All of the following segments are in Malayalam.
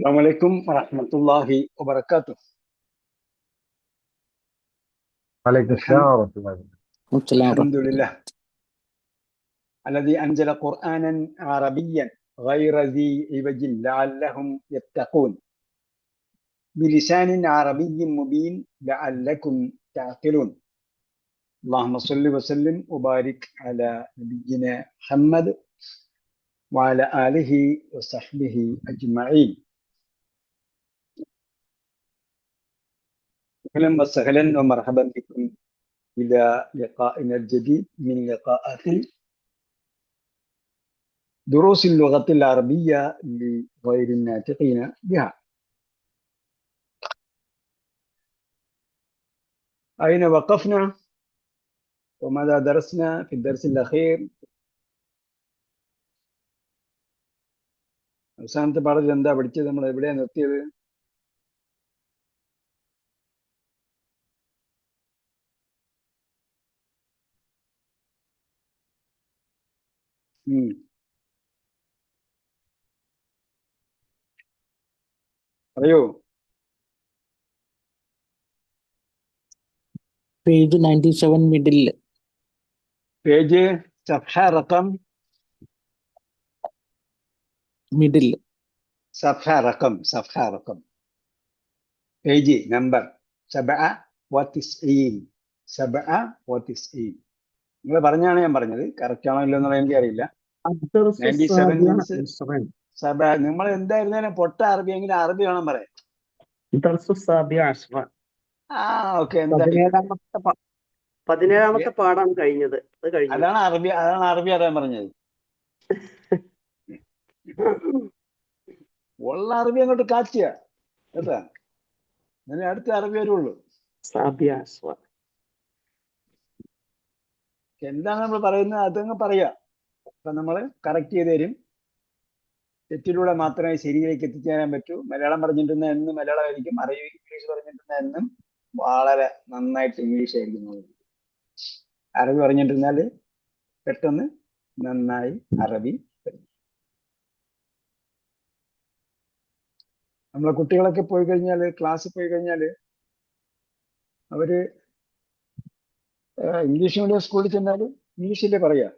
السلام عليكم ورحمة الله وبركاته. عليكم السلام ورحمة الله وبركاته. الحمد لله الذي أنزل قرآنا عربيا غير ذي عوج لعلهم يتقون بلسان عربي مبين لعلكم تعقلون. اللهم صل وسلم وبارك على نبينا محمد وعلى آله وصحبه أجمعين. أهلا وسهلا ومرحبا بكم إلى لقائنا الجديد من لقاءات دروس اللغة العربية لغير الناطقين بها. أين وقفنا وماذا درسنا في الدرس الأخير؟ അവസാനത്തെ പാഠത്തിൽ എന്താ പഠിച്ചത്? നമ്മൾ എവിടെയാണ് നിർത്തിയത്? പറയൂ. Page 97 middle. പേജ് സഫ്ഹ റഖം മിഡിൽ. സഫ്ഹ റഖം പേജ് നമ്പർ 97. നിങ്ങൾ പറഞ്ഞാണ് ഞാൻ പറഞ്ഞത്. കറക്റ്റ് ആണോ ഇല്ലോ എന്നുള്ളത് എനിക്കറിയില്ല. 97 മീൻസ് നമ്മൾ എന്തായിരുന്നാലും പൊട്ട അറബിയെങ്കിലും അറബി വേണം പറയാൻ. ഓക്കെ. 17ാമത്തെ പാഠാണ് കഴിഞ്ഞത്. അതാണ് അറബി അറിയാൻ പറഞ്ഞത്. ഉള്ള അറബി അങ്ങോട്ട് കാച്ചുക കേട്ടാ, അങ്ങനെ അടുത്ത അറബി വരുള്ളൂ. എന്താണ് നമ്മൾ പറയുന്നത് അതങ്ങ് പറയുക. അപ്പൊ നമ്മൾ കറക്റ്റ് ചെയ്ത് തരും. തെറ്റിലൂടെ മാത്രമേ ശരിയിലേക്ക് എത്തിച്ചേരാൻ പറ്റൂ. മലയാളം പറഞ്ഞിട്ടുന്ന എന്നും മലയാളമായിരിക്കും, അറബി ഇംഗ്ലീഷ് പറഞ്ഞിട്ടുന്ന എന്നും വളരെ നന്നായിട്ട് ഇംഗ്ലീഷ് ആയിരിക്കും. അറബി പറഞ്ഞിട്ടിരുന്നാല് പെട്ടെന്ന് നന്നായി അറബി പഠിക്കും. നമ്മളെ കുട്ടികളൊക്കെ പോയി കഴിഞ്ഞാല്, ക്ലാസ്സിൽ പോയി കഴിഞ്ഞാല് അവര് ഇംഗ്ലീഷ് മീഡിയം സ്കൂളിൽ ചെന്നാല് ഇംഗ്ലീഷില്ലേ പറയാ.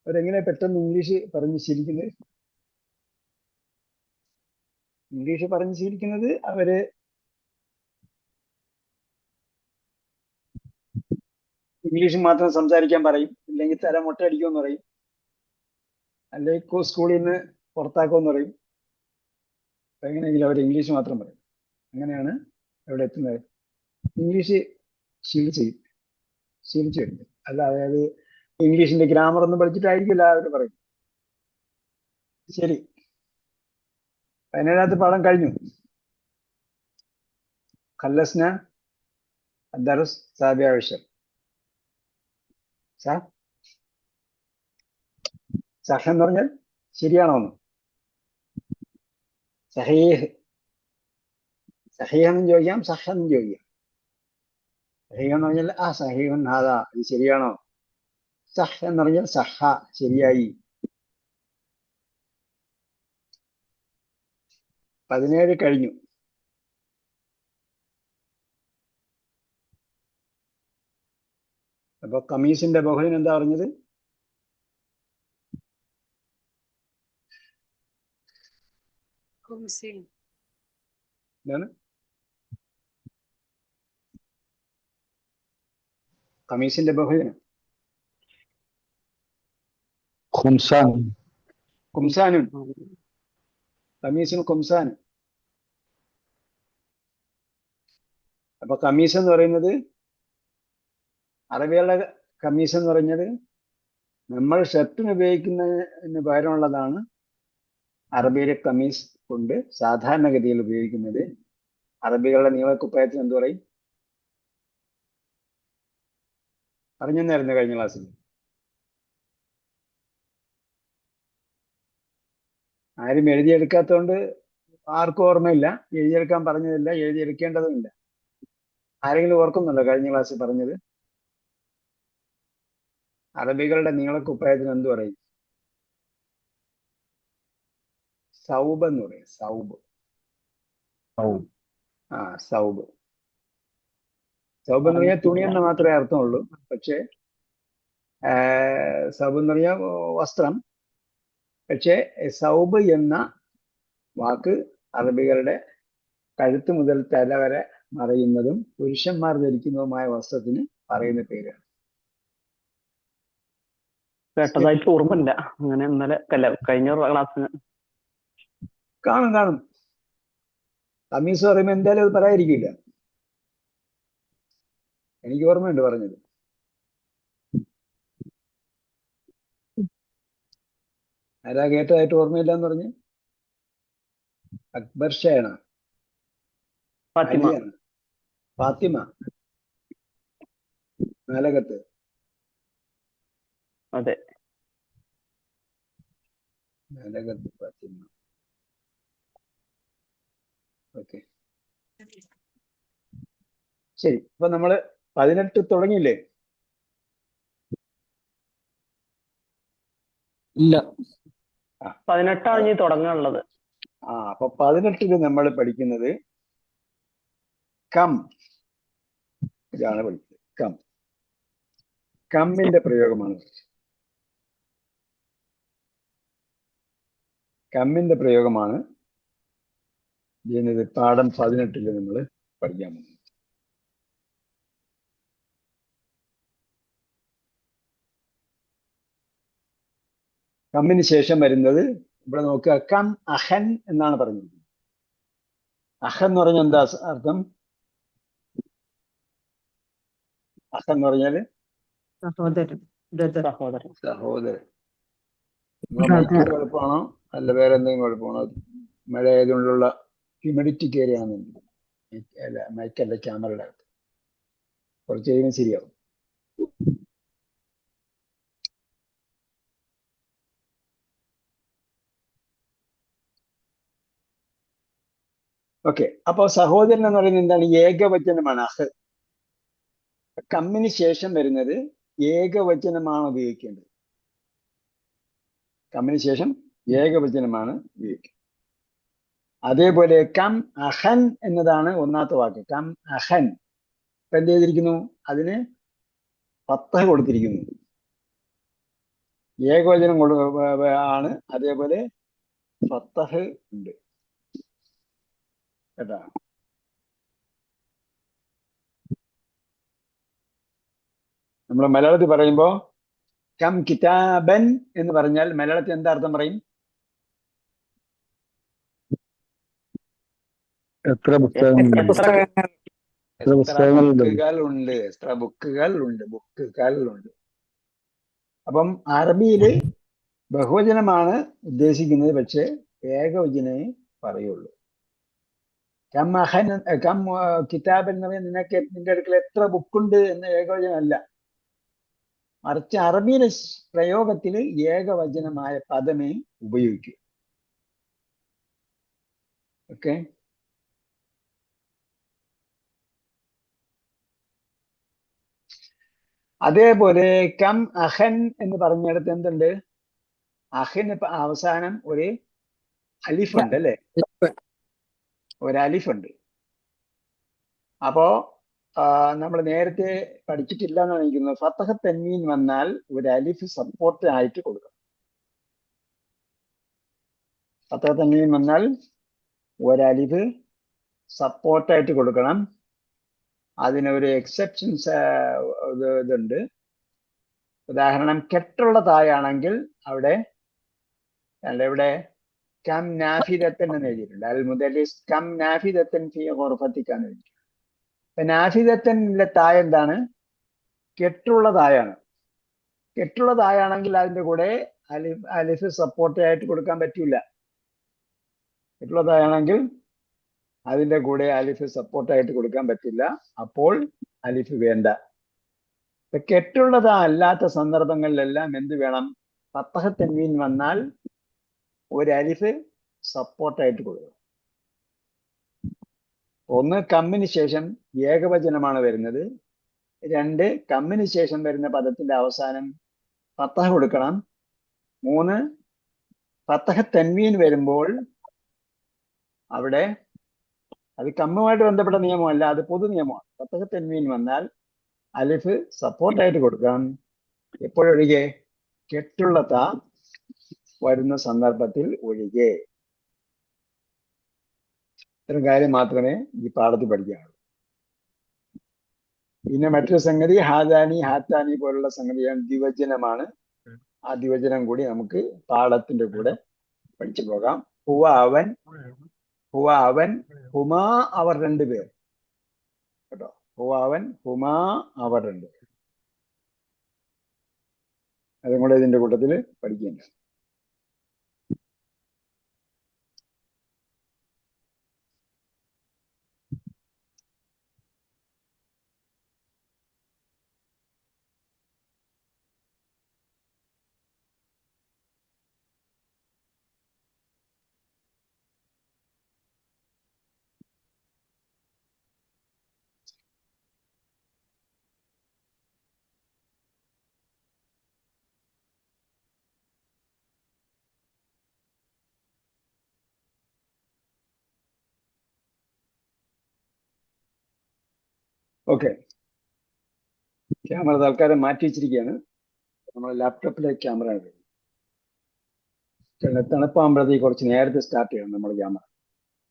അവരെങ്ങനെ പെട്ടെന്ന് ഇംഗ്ലീഷ് പറഞ്ഞ് ശീലിക്കുന്നത്? ഇംഗ്ലീഷ് പറഞ്ഞ് ശീലിക്കുന്നത് അവര് ഇംഗ്ലീഷ് മാത്രം സംസാരിക്കാൻ പറയും, ഇല്ലെങ്കിൽ തല മുട്ടയടിക്കുമെന്ന് പറയും, അല്ലെങ്കിൽ സ്കൂളിൽ നിന്ന് പുറത്താക്കുമെന്ന് പറയും. എങ്ങനെയെങ്കിലും അവർ ഇംഗ്ലീഷ് മാത്രം പറയും. അങ്ങനെയാണ് അവിടെ എത്തുന്നത്. ഇംഗ്ലീഷ് ശീലിച്ചു വരുന്നത് അല്ല. അതായത് ഇംഗ്ലീഷിന്റെ ഗ്രാമർ ഒന്നും പഠിച്ചിട്ടായിരിക്കില്ല അവർ പറയും. ശരി, 17ാമത്തെ പാഠം കഴിഞ്ഞു. ഖല്ലസ്ന അദ്ദർസ് സാബിഅ അശർ. സഹ എന്ന് പറഞ്ഞാൽ ശരിയാണോന്ന്. സഹീഹ് എന്നും ചോദിക്കാം, സഹ എന്നും ചോദിക്കാം. സഹീഹ് എന്ന് പറഞ്ഞാൽ സഹീഹുൻ ഹാദാ, ഇത് ശരിയാണോ. സഹ് എന്ന് പറഞ്ഞാൽ സഹ, ശരിയായി. 17 കഴിഞ്ഞു. അപ്പൊ കമീസിന്റെ ബഹുവിന് എന്താ പറഞ്ഞത്? എന്താണ് കമീസിന്റെ ബഹുവിന്? കുംസാനുൻ. കമീസിന് കുംസാൻ. അപ്പൊ കമീസ് എന്ന് പറയുന്നത്, അറബികളുടെ കമീസ് എന്ന് പറഞ്ഞത് നമ്മൾ ഷർട്ടിന് ഉപയോഗിക്കുന്നതിന് പകരമുള്ളതാണ്. അറബിയിലെ കമീസ് കൊണ്ട് സാധാരണഗതിയിൽ ഉപയോഗിക്കുന്നത്. അറബികളുടെ നീളക്കുപ്പായത്തിന് എന്ത് പറയും? പറഞ്ഞെന്നായിരുന്നു കഴിഞ്ഞ ക്ലാസ്സിൽ. ആരും എഴുതിയെടുക്കാത്തതുകൊണ്ട് ആർക്കും ഓർമ്മയില്ല. എഴുതിയെടുക്കാൻ പറഞ്ഞതില്ല, എഴുതിയെടുക്കേണ്ടതുമില്ല. ആരെങ്കിലും ഓർക്കുന്നുണ്ടോ കഴിഞ്ഞ ക്ലാസ്സിൽ പറഞ്ഞത്? അറബികളുടെ നീളക്കുപ്പായത്തിന് എന്ത് പറയും? സൗബ് എന്ന് പറയും. സൗബ്. ആ സൗബ്. സൗബ് എന്ന് പറഞ്ഞാൽ തുണി എന്ന് മാത്രമേ അർത്ഥമുള്ളൂ. പക്ഷേ സൗബ് എന്ന് പറഞ്ഞാൽ വസ്ത്രം. പക്ഷേ സൗബ് എന്ന വാക്ക് അറബികളുടെ കഴുത്ത് മുതൽ തല വരെ മറയുന്നതും പുരുഷന്മാർ ധരിക്കുന്നതുമായ വസ്ത്രത്തിന് പറയുന്ന പേരാണ്. കേട്ടതായിട്ട് ഓർമ്മയില്ല. അങ്ങനെ ഇന്നലെ അല്ല കഴിഞ്ഞ ക്ലാസ്സിന് കാണും. കമ്മീസ് പറയുമ്പോൾ എന്തായാലും അത് പറയാതിരിക്കില്ല. എനിക്ക് ഓർമ്മയുണ്ട് പറഞ്ഞത്. ആരാ കേട്ടതായിട്ട് ഓർമ്മയില്ല എന്ന് പറഞ്ഞ്? അക്ബർ ഷാണ്, ഫാത്തിമ. അലിയാണ്, ഫാത്തിമ, നാലകത്ത്. അതെ, നാലകത്ത് ഫാത്തിമ. ഓക്കെ, ശരി. അപ്പൊ നമ്മള് 18 തുടങ്ങിയില്ലേ? ഇല്ല. 18 ഇനി തുടങ്ങാനുള്ളത്. അപ്പൊ 18 നമ്മൾ പഠിക്കുന്നത് കം. ഇതാണ് പഠിക്കുന്നത്. കമ്മിന്റെ പ്രയോഗമാണ്. കമ്മിന്റെ പ്രയോഗമാണ് ചെയ്യുന്നത്. പാഠം 18 നമ്മൾ പഠിക്കാൻ പോകുന്നത്. കമ്മിന് ശേഷം വരുന്നത് ഇവിടെ നോക്കുക. കം അഹൻ എന്നാണ് പറഞ്ഞത്. അഹൻ എന്ന് പറഞ്ഞാൽ എന്താ അർത്ഥം? അഹൻ എന്ന് പറഞ്ഞാല് സഹോദരൻ. സഹോദരൻ. മൈക്കിന് കുഴപ്പമാണോ അല്ല വേറെ എന്തെങ്കിലും കുഴപ്പമാണോ? മഴ ആയതുകൊണ്ടുള്ള ഹ്യൂമിഡിറ്റി കയറിയാണെന്നുണ്ട്. അല്ല, മൈക്കല്ല, ക്യാമറയുടെ അകത്ത്. കുറച്ച് കഴിയുമ്പോൾ ശരിയാവും. ഓക്കെ, അപ്പൊ സഹോദരൻ എന്ന് പറയുന്നത് എന്താണ്? ഏകവചനമാണ്. അഹ്. കമ്മിന് ശേഷം വരുന്നത് ഏകവചനമാണ് ഉപയോഗിക്കേണ്ടത്. കമ്മിന് ശേഷം ഏകവചനമാണ് ഉപയോഗിക്കുന്നത്. അതേപോലെ കം അഹൻ എന്നതാണ് ഒന്നാമത്തെ വാക്ക്. കം അഹൻ. ഇപ്പൊ എന്ത് ചെയ്തിരിക്കുന്നു? അതിന് ഫത്തഹ് കൊടുത്തിരിക്കുന്നു. ഏകവചനം ആണ്. അതേപോലെ ഫത്തഹ് ഉണ്ട് കേട്ടാ. നമ്മൾ മലയാളത്തിൽ പറയുമ്പോ കം കിതാബൻ എന്ന് പറഞ്ഞാൽ മലയാളത്തിൽ എന്താ അർത്ഥം പറയും? എത്ര പുസ്തകങ്ങളുണ്ട്? എത്ര ബുക്കുകൾ ഉണ്ട്. അപ്പം അറബിയില് ബഹുവചനമാണ് ഉദ്ദേശിക്കുന്നത്, പക്ഷെ ഏകവചനേ പറയുള്ളൂ. കം അഹൻ, കം കിതാബൻ എന്ന് പറഞ്ഞാൽ നിന്റെ അടുക്കൽ എത്ര ബുക്കുണ്ട് എന്ന് ഏകവചനമല്ല. മറിച്ച് അറബിയിലെ പ്രയോഗത്തിൽ ഏകവചനമായ പദമേ ഉപയോഗിക്കൂ. ഓക്കെ, അതേപോലെ കം അഹൻ എന്ന് പറഞ്ഞിടത്ത് എന്തുണ്ട്? അഹന് അവസാനം ഒരു അലിഫ് ഉണ്ട് അല്ലേ? ഒരു അലിഫ് ഉണ്ട്. അപ്പോ നമ്മൾ നേരത്തെ പഠിച്ചിട്ടില്ല എന്ന് കാണിക്കുന്നത്. ഫത്തഹ തൻവീൻ വന്നാൽ ഒരു അലിഫ് സപ്പോർട്ട് ആയിട്ട് കൊടുക്കണം. ഫത്തഹ തൻവീൻ വന്നാൽ ഒരു അലിഫ് സപ്പോർട്ടായിട്ട് കൊടുക്കണം. അതിനൊരു എക്സെപ്ഷൻസ് ഇതുണ്ട്. ഉദാഹരണം, കെട്ടുള്ള തായാണെങ്കിൽ അവിടെ ഇവിടെ കം നാഫിദത്തൻ എന്ന് എഴുതിയിട്ടുണ്ട്. അൽ മുദല്ലിസ് കം നാഫിദത്തൻ ഫീ ഖുർഫത്തിക്കാന്ന് എഴുതിയിട്ടുണ്ട്. അപ്പൊ നാഫിദത്തനിലെ തായ എന്താണ്? കെട്ടുള്ള തായാണ്. കെട്ടുള്ള തായാണെങ്കിൽ അതിന്റെ കൂടെ അലിഫ് സപ്പോർട്ട് ആയിട്ട് കൊടുക്കാൻ പറ്റില്ല. കെട്ടുള്ള തായാണെങ്കിൽ അതിന്റെ കൂടെ അലിഫ് സപ്പോർട്ടായിട്ട് കൊടുക്കാൻ പറ്റില്ല. അപ്പോൾ അലിഫ് വേണ്ട. കെട്ടുള്ളതാ അല്ലാത്ത സന്ദർഭങ്ങളിലെല്ലാം എന്ത് വേണം? ഫത്തഹ തൻവീൻ വന്നാൽ ഒരു അലിഫ് സപ്പോർട്ടായിട്ട് കൊടുക്കണം. ഒന്ന്, കമ്മിന് ശേഷം ഏകവചനമാണ് വരുന്നത്. 2, കമ്മിന് ശേഷം വരുന്ന പദത്തിന്റെ അവസാനം ഫത്തഹ കൊടുക്കണം. 3, ഫത്തഹ തൻവീൻ വരുമ്പോൾ അവിടെ അത് കമ്മുമായിട്ട് ബന്ധപ്പെട്ട നിയമമല്ല, അത് പൊതു നിയമമാണ്. ഫത്തഹ് തൻവീൻ വന്നാൽ അലിഫ് സപ്പോർട്ടായിട്ട് കൊടുക്കാം. എപ്പോഴൊഴികെ? കെട്ടുള്ള താ വരുന്ന സന്ദർഭത്തിൽ ഒഴികെ. ഇത്തരം കാര്യം മാത്രമേ ഈ പാഠത്തിൽ പഠിക്കാനുള്ളൂ. പിന്നെ മറ്റൊരു സംഗതി ഹാദാനി ഹാത്താനി പോലുള്ള സംഗതിയാണ്, ദ്വിവചനമാണ്. ആ ദ്വിവചനം കൂടി നമുക്ക് പാഠത്തിന്റെ കൂടെ പഠിച്ചു പോകാം. ഹുവ അവൻ, ഹുവ അവൻ, ഹുമാ അവർ രണ്ടുപേർ. കേട്ടോ, ഹുവ അവൻ, ഹുമാ അവർ രണ്ടുപേർ. അതും കൂടെ ഇതിന്റെ കൂട്ടത്തിൽ പഠിക്കുന്നുണ്ട്. ഓക്കെ, ക്യാമറ തൽക്കാലം മാറ്റി വെച്ചിരിക്കുകയാണ്. നമ്മുടെ ലാപ്ടോപ്പിലെ ക്യാമറ ആണ്. തണുപ്പാകുമ്പോഴത്തേക്ക് കുറച്ച് നേരത്തെ സ്റ്റാർട്ട് ചെയ്യണം നമ്മുടെ ക്യാമറ.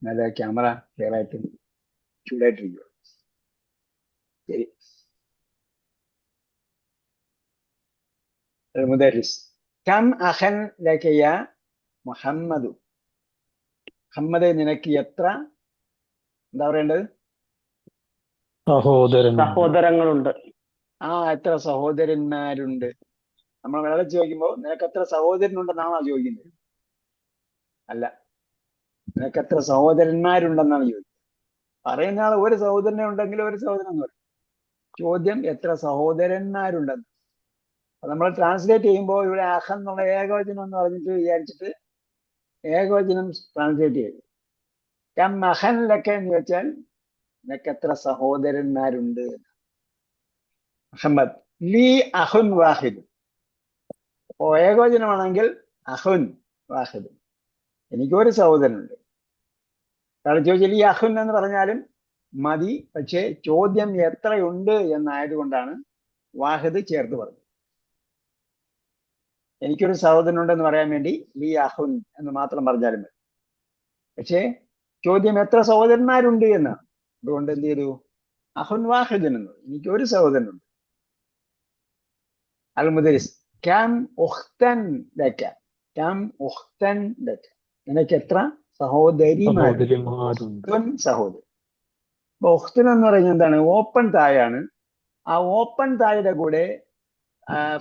നല്ല ക്യാമറ ക്ലിയർ ആയിട്ട് ചൂടായിട്ടിരിക്കുക. ശരി. മുദരിസ് കം അഹൻ ലകയ മുഹമ്മദു. മുഹമ്മദ് നിനക്ക് എത്ര, എന്താ പറയേണ്ടത്? സഹോദരങ്ങളുണ്ട്. എത്ര സഹോദരന്മാരുണ്ട്. നമ്മൾ മലയാളം ചോദിക്കുമ്പോൾ നിനക്ക് എത്ര സഹോദരനുണ്ടെന്നാണോ ചോദിക്കുന്നത്? അല്ല, നിനക്ക് എത്ര സഹോദരന്മാരുണ്ടെന്നാണ് ചോദിക്കുന്നത്. പറയുന്ന ആൾ ഒരു സഹോദരനെ ഉണ്ടെങ്കിൽ ഒരു സഹോദരൻ എന്ന് പറയും. ചോദ്യം എത്ര സഹോദരന്മാരുണ്ടെന്ന്. അപ്പൊ നമ്മൾ ട്രാൻസ്ലേറ്റ് ചെയ്യുമ്പോൾ ഇവിടെ അഹൻ എന്നുള്ള ഏകവചനം എന്ന് പറഞ്ഞിട്ട് വിചാരിച്ചിട്ട് ഏകവചനം ട്രാൻസ്ലേറ്റ് ചെയ്യും. കം അഹൻ ലക്ക എന്ന് വെച്ചാൽ നിനക്ക് എത്ര സഹോദരന്മാരുണ്ട്. മുഹമ്മദ് ലീ അഹുൻ വാഹിദ്. അപ്പോ ഏകവചനമാണെങ്കിൽ അഹുൻ വാഹിദ്, എനിക്കൊരു സഹോദരനുണ്ട്. കാരണം ചോദിച്ചാൽ ഈ അഹുൻ എന്ന് പറഞ്ഞാലും മതി. പക്ഷേ ചോദ്യം എത്രയുണ്ട് എന്നായതുകൊണ്ടാണ് വാഹിദ് ചേർത്ത് പറഞ്ഞത്. എനിക്കൊരു സഹോദരനുണ്ടെന്ന് പറയാൻ വേണ്ടി ലീ അഹുൻ എന്ന് മാത്രം പറഞ്ഞാലും മതി. പക്ഷേ ചോദ്യം എത്ര സഹോദരന്മാരുണ്ട് എന്നാണ്. അതുകൊണ്ട് എന്ത് ചെയ്തു? അഹുൻ വാഹിദൻ എന്ന്, എനിക്കൊരു സഹോദരനുണ്ട്. അൽ മുദരിസ് ക്യാം ഉഖ്തൻ ലക. ക്യാം ഉഖ്തൻ ലക, നിനക്ക് എത്ര സഹോദരിമാരുണ്ട്. സഹോദരി. അപ്പൊ ഉഖ്തൻ എന്ന് പറയുന്നത് എന്താണ്? ഓപ്പൺ തായാണ്. ആ ഓപ്പൺ തായുടെ കൂടെ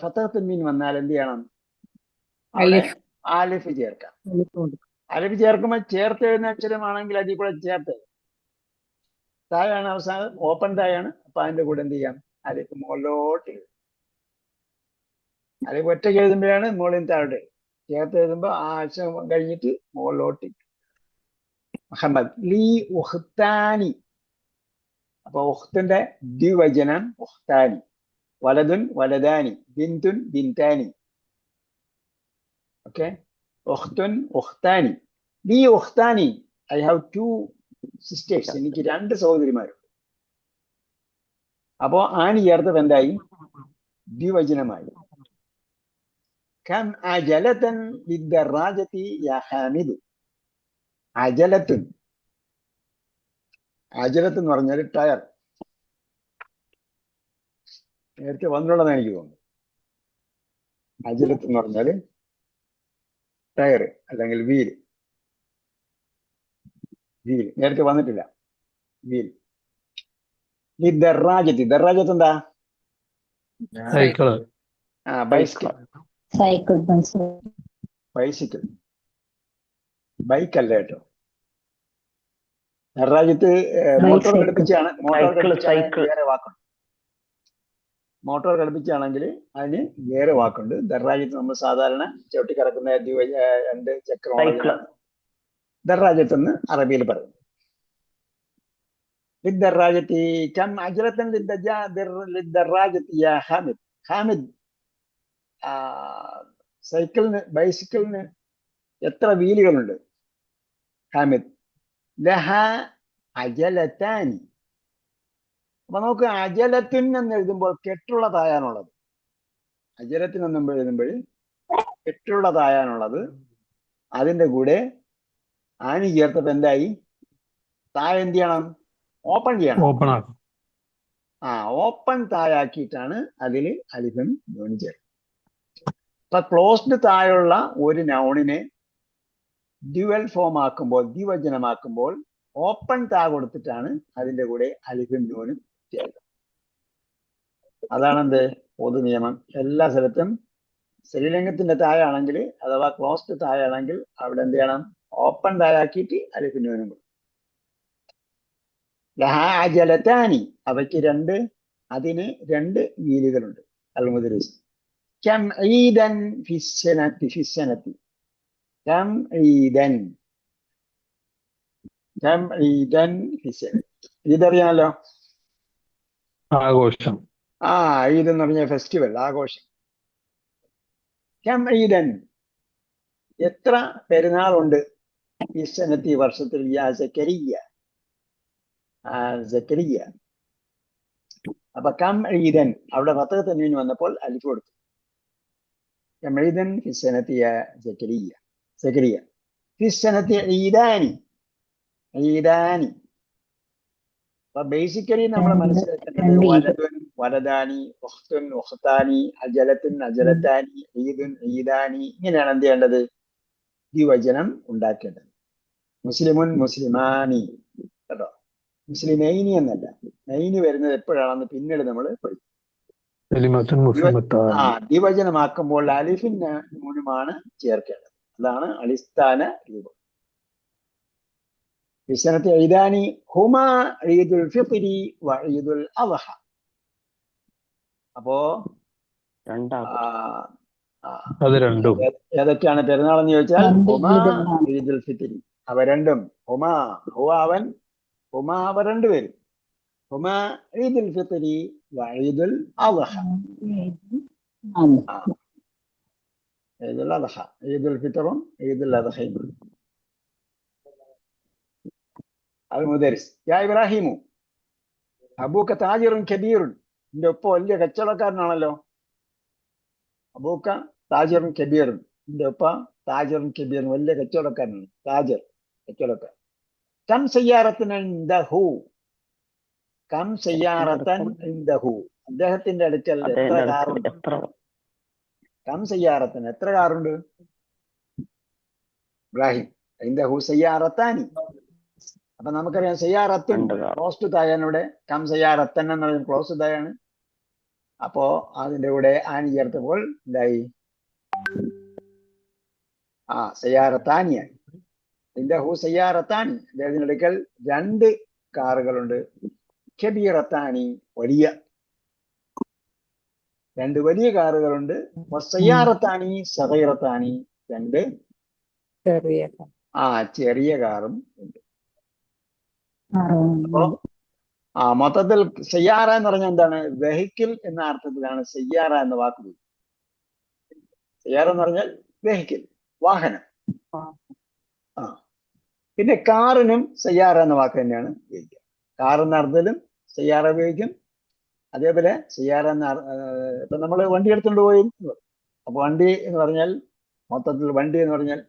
ഫതഹ് തൻവീൻ വന്നാൽ എന്ത് ചെയ്യണം? ആലിഫ് ചേർക്കാം. ആലിഫ് ചേർക്കുമ്പോൾ ചേർത്ത് എഴുതുന്ന അക്ഷരമാണെങ്കിൽ അതിൽ കൂടെ ചേർത്ത്, തായാണ് അവസാനം, ഓപ്പൺ തായാണ്. അപ്പൊ അതിന്റെ കൂടെ എന്ത് ചെയ്യാം? ആലിഫ് മുകളിലോട്ട് എഴുതും. ആലിഫ് ഒറ്റയ്ക്ക് എഴുതുമ്പോഴാണ് മുകളിൽ താഴോട്ട്. ചേർത്ത് എഴുതുമ്പോൾ ആ അക്ഷരം കഴിഞ്ഞിട്ട് മുകളിലോട്ട്. മുഹമ്മദ് ലീ ഉഖ്താനി. അപ്പൊ ഉഖ്തിന്റെ ദ്വിവചനം ഉഖ്താനി. വലതുൻ വലദാനി, ബിന്തുൻ ബിന്താനി. ഓക്കെ, ഉഖ്തുൻ ഉഖ്താനി. ലീ ഉഖ്താനി, ഐ ഹാവ് 2 സിസ്റ്റേഴ്സ്. എനിക്ക് 2 സഹോദരിമാരുണ്ട്. അപ്പോ ആനി ചേർത്തത് എന്തായി? ദ്വിവചനമായി. കം അജലതൻ ലിദ്ദറാജതി യാ ഹാമിദ്. അജലത്തുൻ, അജലത്ത് എന്ന് പറഞ്ഞാൽ ടയർ. നേരത്തെ വന്നിട്ടുള്ളതാണ് എനിക്ക് തോന്നുന്നു. അജലത്ത് എന്ന് പറഞ്ഞാല് ടയർ അല്ലെങ്കിൽ വീൽ. വീൽ നേരത്തെ വന്നിട്ടില്ല. വീൽ. ഈ ദറാജത്ത്, ദറാജത്ത് എന്താ? സൈക്കിള്. ബൈസിക്കിൾ. ബൈസിക്കിൾ, ബൈക്ക് അല്ല കേട്ടോ. ദറാജത്ത് മോട്ടോർ ഘടിപ്പിച്ചാണ്. വേറെ വാക്കുണ്ട്. മോട്ടോർ ഘടിപ്പിച്ചാണെങ്കിൽ അതിന് വേറെ വാക്കുണ്ട്. ദറാജത്ത് നമ്മൾ സാധാരണ ചവിട്ടി കിടക്കുന്ന 2 ചക്രം ദറാജത്ത് എന്ന് അറബിയിൽ പറയുന്നു. ലിദ്ദറാജത്തി കം അജ്റതൻ ലിദ്ദറാജത്തി യാ ഹാമിദ്. ഹാമിദ്, സൈക്കിളിന്, ബൈസിക്കിളിന് എത്ര വീലുകളുണ്ട്? ഹാമിദ് ലഹ അജലത്താനി. അപ്പൊ നമുക്ക് അജലത്തിൻ എന്ന് എഴുതുമ്പോൾ കെട്ടുള്ളതായാണുള്ളത്. അജലത്തിൻ എന്ന് എഴുതുമ്പോൾ കെട്ടുള്ളതായാണുള്ളത്. അതിന്റെ കൂടെ ആനി ചേർത്തപ്പോ എന്തായി? താഴെ എന്ത് ചെയ്യണം? ഓപ്പൺ ചെയ്യണം. ഓപ്പൺ ആക്കും. ഓപ്പൺ താഴാക്കിയിട്ടാണ് അതിൽ അലിഫും നൂനും ചേർക്കുന്നത്. അപ്പൊ ക്ലോസ്ഡ് താഴെയുള്ള ഒരു നൗണിനെ ഡ്യുവൽ ഫോം ആക്കുമ്പോൾ, ദ്വിവചനമാക്കുമ്പോൾ ഓപ്പൺ താ കൊടുത്തിട്ടാണ് അതിന്റെ കൂടെ അലിഫും നൂനും ചേർക്കുന്നത്. അതാണെന്ത് പൊതു നിയമം. എല്ലാ സ്ഥലത്തും സ്ത്രീലിംഗത്തിന്റെ താഴാണെങ്കിൽ അഥവാ ക്ലോസ്ഡ് താഴാണെങ്കിൽ അവിടെ എന്ത് ചെയ്യണം? ഓപ്പൺ താഴാക്കിയിട്ട് അലിഫും നൂനും കൊടുക്കും. ലഹാജലത്താനി, അവയ്ക്ക് അതിന് രണ്ട് വീലുകളുണ്ട്. അൽമുദ്രിസ് കം ഈദൻ ഫിസ്സനത്തി ഫിസ്സനത്തി കം ഈദൻ ഫിസ്സനത്തി. ഇതറിയാമല്ലോ, ആഘോഷം. ഈദ് എന്ന് പറഞ്ഞ ഫെസ്റ്റിവൽ, ആഘോഷം. കം ഈദൻ, എത്ര പെരുന്നാളുണ്ട്? ഫിസ്സനത്തി, വർഷത്തിൽ. യാ സക്കരിയ, സക്കരിയ. അപ്പൊ കം ഈദൻ അവിടെ ഫതഹ് തൻവീൻ വന്നപ്പോൾ അലിഫ് കൊടുത്തു. കം ഈദൻ ഫിസ്സനത്തി യാ സക്കരിയ, സക്കരിയ. ഫിസ്സനത്തി ഈദാനി, ഈദാനി. അപ്പൊ ബേസിക്കലി നമ്മൾ മനസ്സിലാക്കേണ്ടത് വലതുൻ വലദാനി, ഉഖ്തുൻ ഉഖ്താനി, അജലത്തുൻ അജലത്താനി, ഈദുൻ ഈദാനി. ഇങ്ങനെയാണ് എന്ത് ചെയ്യേണ്ടത്? ദ്വിവചനം ഉണ്ടാക്കേണ്ടത്. മുസ്ലിമുൻ മുസ്ലിമാനി, കേട്ടോ. മുസ്ലിമൈനി എന്നല്ല. നൈനി വരുന്നത് എപ്പോഴാണെന്ന് പിന്നീട് നമ്മൾ പഠിക്കും. ദ്വിവചനമാക്കുമ്പോൾ അലിഫിൻ നൂനുമാണ് ചേർക്കേണ്ടത്. അതാണ് അടിസ്ഥാന രൂപം. ഫിസ്സനത്തി ഈദാനി ഹുമാ ഈദുൽ ഫിത്രി വ ഈദുൽ അദ്ഹ. അപ്പോ അത് രണ്ടും ഏതൊക്കെയാണ് പെരുന്നാൾ എന്ന് ചോദിച്ചാൽ ഹുമാ ഈദുൽ ഫിത്രി, അവ രണ്ടും. ഹുമാ, ഹുവ അവൻ, ഹുമാ അവ രണ്ടുപേരും. ഹുമാ ഈദുൽ ഫിത്രി വ ഈദുൽ അദ്ഹ. ഈദുൽ അദ്ഹ, ഈദുൽ ഫിത്റും ഈദുൽ അദ്ഹയും. അൽമുദരിസ് യാ ഇബ്രാഹിമു അബൂക്ക താജിറുൻ കബീറുൻ. എന്റെ ഒപ്പം വലിയ കച്ചവടക്കാരനാണല്ലോ. അബൂക്ക താജിറുൻ കബീറുൻ, എന്റെ ഒപ്പ താജിറുൻ കബീറുൻ, വലിയ കച്ചവടക്കാരനാണ്. താജിർ, കച്ചവടക്കാരൻ. കം സയ്യാറത്തൻ ഇൻദഹു, കം സയ്യാറത്തൻ ഇൻദഹു, അദ്ദേഹത്തിന്റെ അടുക്കൽ എത്ര കാറുണ്ട്? കം സയ്യാറത്തൻ, എത്ര കാറുണ്ട്? ഇബ്രാഹിം ഇൻദഹു സയ്യാറത്താനി. അപ്പൊ നമുക്കറിയാം സയ്യാറത്തുൻ ക്ലോസ് തായാണ്. കം സയ്യാറത്തൻ എന്ന് പറയുന്നത് ക്ലോസ് തായാണ്. അപ്പോ അതിന്റെ കൂടെ ആനി ചേർത്തപ്പോൾ എന്തായി? സയ്യാറത്താനിയായി. ഇൻദഹു സയ്യാറത്താനി, അദ്ദേഹത്തിന്റെ അടുക്കൽ രണ്ട് കാറുകളുണ്ട്. കബീറത്താനി, വലിയ രണ്ട് വലിയ കാറുകളുണ്ട്. സയ്യാറത്താനി സഗീറത്താനി, രണ്ട് ചെറിയ കാറും ഉണ്ട്. അപ്പോ മൊത്തത്തിൽ സയ്യാറ എന്ന് പറഞ്ഞാൽ എന്താണ്? വെഹിക്കിൾ എന്ന അർത്ഥത്തിലാണ് സയ്യാറ എന്ന വാക്ക്. സയ്യാറ എന്ന് പറഞ്ഞാൽ വെഹിക്കിൾ, വാഹനം. പിന്നെ കാറിനും സയ്യാറ എന്ന വാക്ക് തന്നെയാണ് ഉപയോഗിക്കുക. കാർ എന്ന അർത്ഥത്തിലും സയ്യാറ ഉപയോഗിക്കും. അതേപോലെ സയ്യാറ എന്ന ഇപ്പൊ നമ്മൾ വണ്ടി എടുത്തുകൊണ്ട് പോയി. അപ്പൊ വണ്ടി എന്ന് പറഞ്ഞാൽ മൊത്തത്തിൽ വണ്ടി എന്ന് പറഞ്ഞാൽ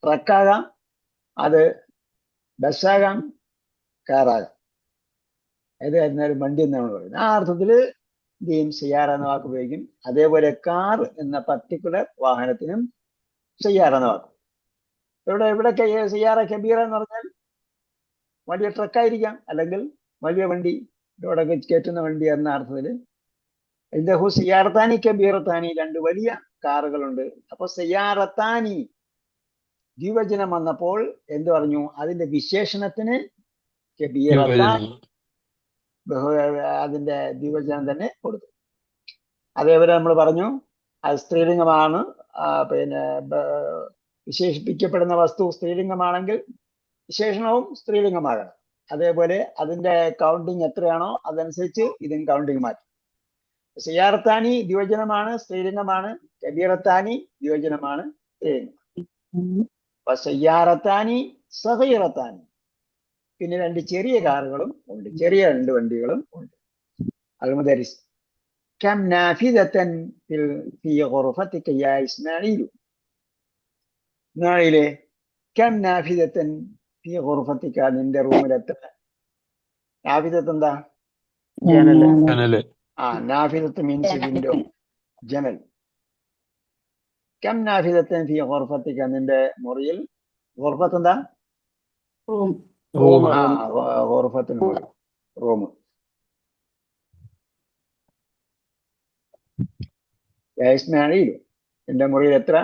ട്രക്കാകാം, അത് ബസ്സാകാം, കാറാകാം. ഏതായിരുന്നാലും വണ്ടി എന്നാണ് പറയുന്നത്. ആ അർത്ഥത്തിൽ ഇതേയും സയ്യാറ എന്ന വാക്ക് ഉപയോഗിക്കും. അതേപോലെ കാർ എന്ന പർട്ടിക്കുലർ വാഹനത്തിനും സയ്യാറ എന്ന വാക്ക്. ഇവിടെയൊക്കെ സയ്യാറ കബീറ എന്ന് പറഞ്ഞാൽ വലിയ ട്രക്കായിരിക്കാം, അല്ലെങ്കിൽ വലിയ വണ്ടി, ഇവിടെയൊക്കെ കയറ്റുന്ന വണ്ടി എന്ന അർത്ഥത്തിൽ. ഇൻദഹു സയ്യാറത്താനി കബീറത്താനി, രണ്ട് വലിയ കാറുകളുണ്ട്. അപ്പൊ സയ്യാറത്താനി ദ്വിവചനം വന്നപ്പോൾ എന്ത് പറഞ്ഞു? അതിന്റെ വിശേഷണത്തിന് കബീറത്താൻ, അതിന്റെ ദ്വിവചനം തന്നെ കൊടുത്തു. അതേപോലെ നമ്മൾ പറഞ്ഞു അത് സ്ത്രീലിംഗമാണ്. പിന്നെ വിശേഷിപ്പിക്കപ്പെടുന്ന വസ്തു സ്ത്രീലിംഗമാണെങ്കിൽ വിശേഷണവും സ്ത്രീലിംഗമാകണം. അതേപോലെ അതിന്റെ കൗണ്ടിങ് എത്രയാണോ അതനുസരിച്ച് ഇതും കൗണ്ടിങ് മാറ്റും. സയ്യാറത്താനി ദ്വിവചനമാണ്, സ്ത്രീലിംഗമാണ്. കബീറത്താനി ദ്വിവചനമാണ്, സ്ത്രീലിംഗം. അപ്പൊ സയ്യാറത്താനി സഗീറത്താനി, പിന്നെ 2 ചെറിയ കാറുകളും ഉണ്ട്, ചെറിയ 2 വണ്ടികളും ഉണ്ട്. المدرس كم نافذة في غرفتك يا إسماعيل؟ ഇസ്മായിലെ كم نافذة في غرفتك നിന്റെ റൂമിൽ എത്ര? നാഫിദത്ത് എന്താ? ജനല്. ജനല്. നാഫിദത്ത് മീൻസ് വിൻഡോ, ജനൽ. كم نافذة في غرفتك നിന്റെ മുറിയിൽ? غرفة എന്താ? റൂം. റൂം. غرفة മുറി, റൂം. يا إسماعيل നിന്റെ മുറിയിൽ എത്ര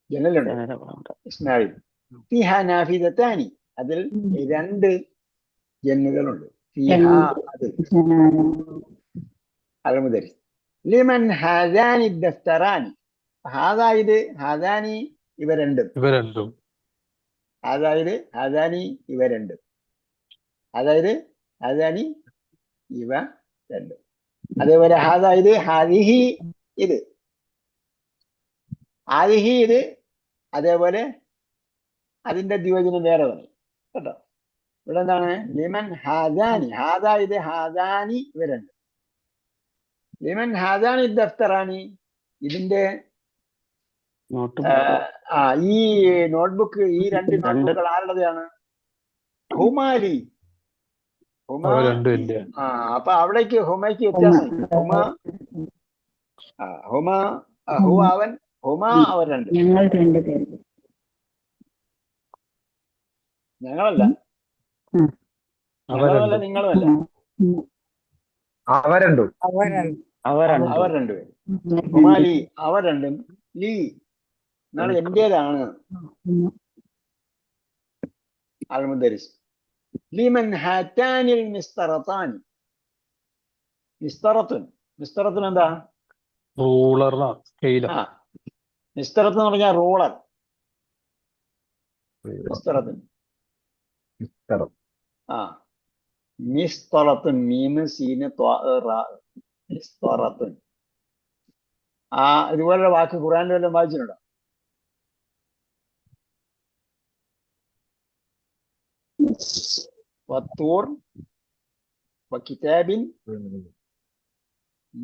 ജനലുണ്ട്? ഇസ്മായിൽ فيها نافذتان അതിൽ 2 ജനലുകളുണ്ട്. فيها അതിൽ. المدرس لمن هذان الدفتران؟ ഹാദാനി ഇവ രണ്ടും. അതായത് ഹാദാനി ഇവ രണ്ടും. അതേപോലെ ഹാദായത് ഹാദിഹി ഇത്, ആദിഹി ഇത്. അതേപോലെ അതിന്റെ ദ്വിവചനം വേറെ പറയും കേട്ടോ. ഇവിടെ എന്താണ്? ലിമൻ ഹാദാനി, ഹാദായത് ഹാദാനി ഇവ രണ്ടും. ലിമൻ ഹാദാനി ദഫ്തറാനി ഇതിന്റെ ഈ നോട്ട്ബുക്ക്, ഈ 2 നോട്ട്ബുക്കുകൾ ആരുടേതാണ്? ഹുമാലി. അപ്പൊ അവിടേക്ക് ഹുമയ്ക്ക് വ്യത്യാസം. ഹുമ അവർ 2. ഞങ്ങളല്ല, നിങ്ങളുമല്ല, അവർ രണ്ടുപേരും. ഹുമാലി അവർ രണ്ടും. ലീ എന്നാണ് എന്റേതാണ്. المدرس لمن هاتان المسطرتان؟ മിസ്തറത്തുൻ എന്താ? റൂളർ. മിസ്തറത്ത് എന്ന് പറഞ്ഞാൽ റൂളർ. മിസ്തറത്തുൻ മിസ്തറത്തുൻ മീന് സീന് മിസ്തറത്തുൻ. ഇതുപോലുള്ള വാക്ക് ഖുർആനിൽ വല്ലതും വായിച്ചിട്ടുണ്ടോ? വത്തൂർ വകിതാബിൻ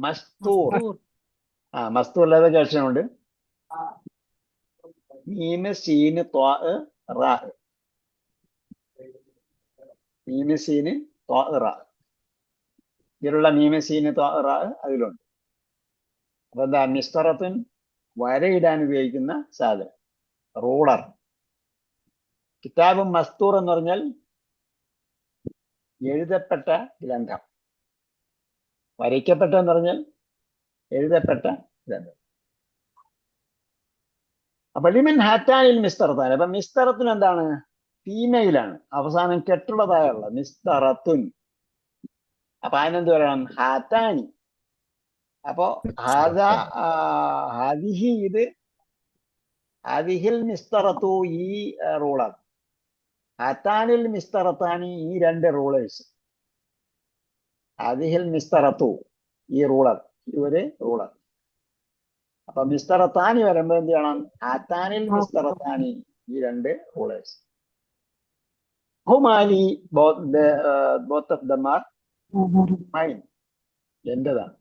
മസ്തൂർ. മസ്തൂർ ഏതൊക്കെ അക്ഷരമുണ്ട്? മീന് സീന് ത്വാ റാ. മീന് സീന് ത്വാ റാ. ഇതിലുള്ള മീന് സീന് ത്വാ റാ അതിലുണ്ട്. അപ്പൊ എന്താ? മിസ്തറത്തുൻ വരയിടാൻ ഉപയോഗിക്കുന്ന സാധനം, റൂളർ. കിതാബും മസ്തൂർ എന്ന് പറഞ്ഞാൽ എഴുതപ്പെട്ട ഗ്രന്ഥം. വരയ്ക്കപ്പെട്ട എന്ന് പറഞ്ഞാൽ എഴുതപ്പെട്ട ഗ്രന്ഥം. അപ്പൊ ലിമൻ ഹാറ്റാനിൽ മിസ്തറത്താൻ. അപ്പൊ മിസ്തറത്തുൻ എന്താണ്? ഫീമെയിലാണ്, അവസാനം കെട്ടുള്ളതായുള്ള മിസ്തറത്തുൻ. അപ്പൊ അതിനെന്ത് പറയണം? ഹാറ്റാനി. അപ്പോ ഹാദിഹി ഇത്, ഹാദിഹിൽ മിസ്തറത്തു ഈ റൂളർ, ഹാത്താനിൽ മിസ്തറത്താനി ഈ 2 റൂളേഴ്സ്. ഹാദിഹിൽ മിസ്തറത്തു ഈ റൂളർ, ഈ ഒരു റൂളർ. അപ്പൊ മിസ്തറത്താനി വരുമ്പോ എന്ത് ചെയ്യണം? ഹാത്താനിൽ മിസ്തറത്താനി ഈ 2 റൂളേഴ്സ്. ഹുമാലി both of them are mine. എന്റേതാണ്.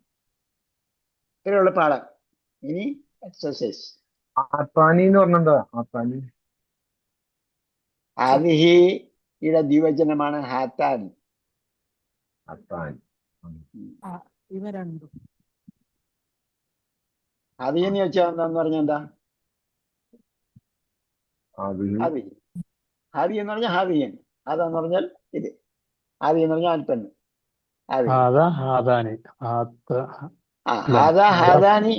ഇത്രയുള്ള പാഠം. ഇനി എക്സസൈസ്. ആത്താനി എന്ന് പറഞ്ഞെന്താ? ആത്താനി ആദിഹിയുടെ ദ്വിവചനമാണ് ഹാത്താനി. ഇവ രണ്ടും. ആദി എന്ന് വെച്ചാൽ എന്താന്ന് പറഞ്ഞാൽ എന്താ? ആദി. ആദി എന്ന് പറഞ്ഞാൽ ഹാദിയൻ. അതെന്ന് പറഞ്ഞാൽ ഇത്. ആദി എന്ന് പറഞ്ഞാൽ ആൽപ്പന്ന്. ഹാദാനി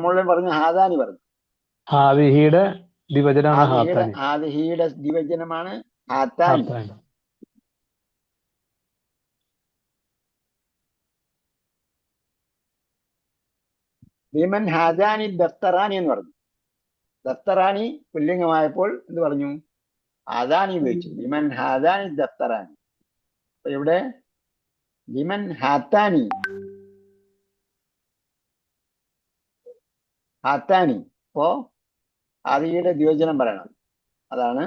മുകളിൽ പറഞ്ഞു, ഹാദാനി പറഞ്ഞു. ഹാദിഹിയുടെ ദ്വിവചനമാണ് ഹാത്താനി. ലിമൻ ഹാദാനി ദഫ്തറാനി എന്ന് പറഞ്ഞു. ദഫ്തറാനി പുല്ലിംഗമായപ്പോൾ എന്ത് പറഞ്ഞു? ഹാദാനി ഉപയോഗിച്ചു. ലിമൻ ഹാദാനി ദഫ്തറാനി. അപ്പൊ ഇവിടെ ലിമൻ ഹാത്താനി. അപ്പോ ആദിയുടെ ദ്വിവചനം പറയണം. അതാണ്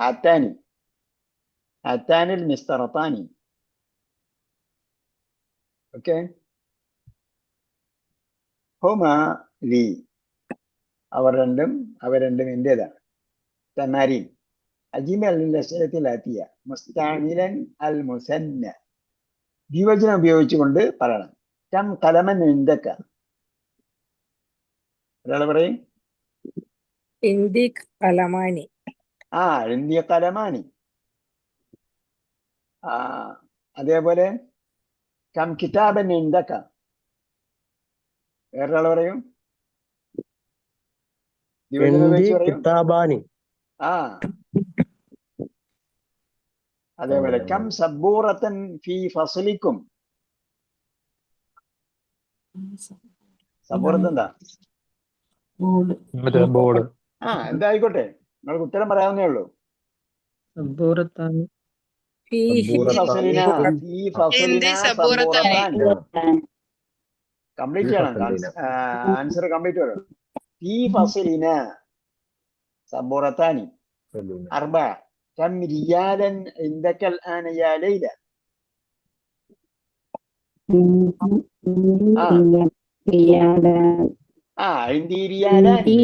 ഹാത്താനി. അത്താനിൽ മിസ്തറത്താനി. ഓക്കെ. ഹുമ ലി, അവ രണ്ടും എന്റേതാണ്. തമാരീൻ അജിമൽ ലസ്അലത്തിലാത്തിയ മുസ്തഅമിലൻ അൽ മുസന്ന, ദ്വിവചനം ഉപയോഗിച്ചുകൊണ്ട് പറയണം. കം കലമൻ ഇൻദക, ഒരാൾ പറയും. ഇന്ദി കലമാനി. ഇന്ത്യ കലമാനി. അതേപോലെ കം കിതാബൻ ഇൻദക, വേറൊരാൾ പറയും. ദ്വിവചനം ഉപയോഗിച്ച് പറയും. കിതാബാനി. അതേപോലെ കം സബൂറത്തൻ ഫി ഫസ്ലിക്കും. സബൂറത്ത് എന്താ? ബോർഡ്. എന്തായിക്കോട്ടെ, നിങ്ങൾക്ക് ഉത്തരം പറയാവുന്നേ ഉള്ളൂ. കംപ്ലീറ്റ് ചെയ്യണം, ആൻസർ കംപ്ലീറ്റ് വരണം. ഫീ ഫസ്ലിന സബൂറത്താനി അർബ. കം റിയാലൻ ഇൻദക الآن يا ليلى. ഇന്ദി റിയാലാനി.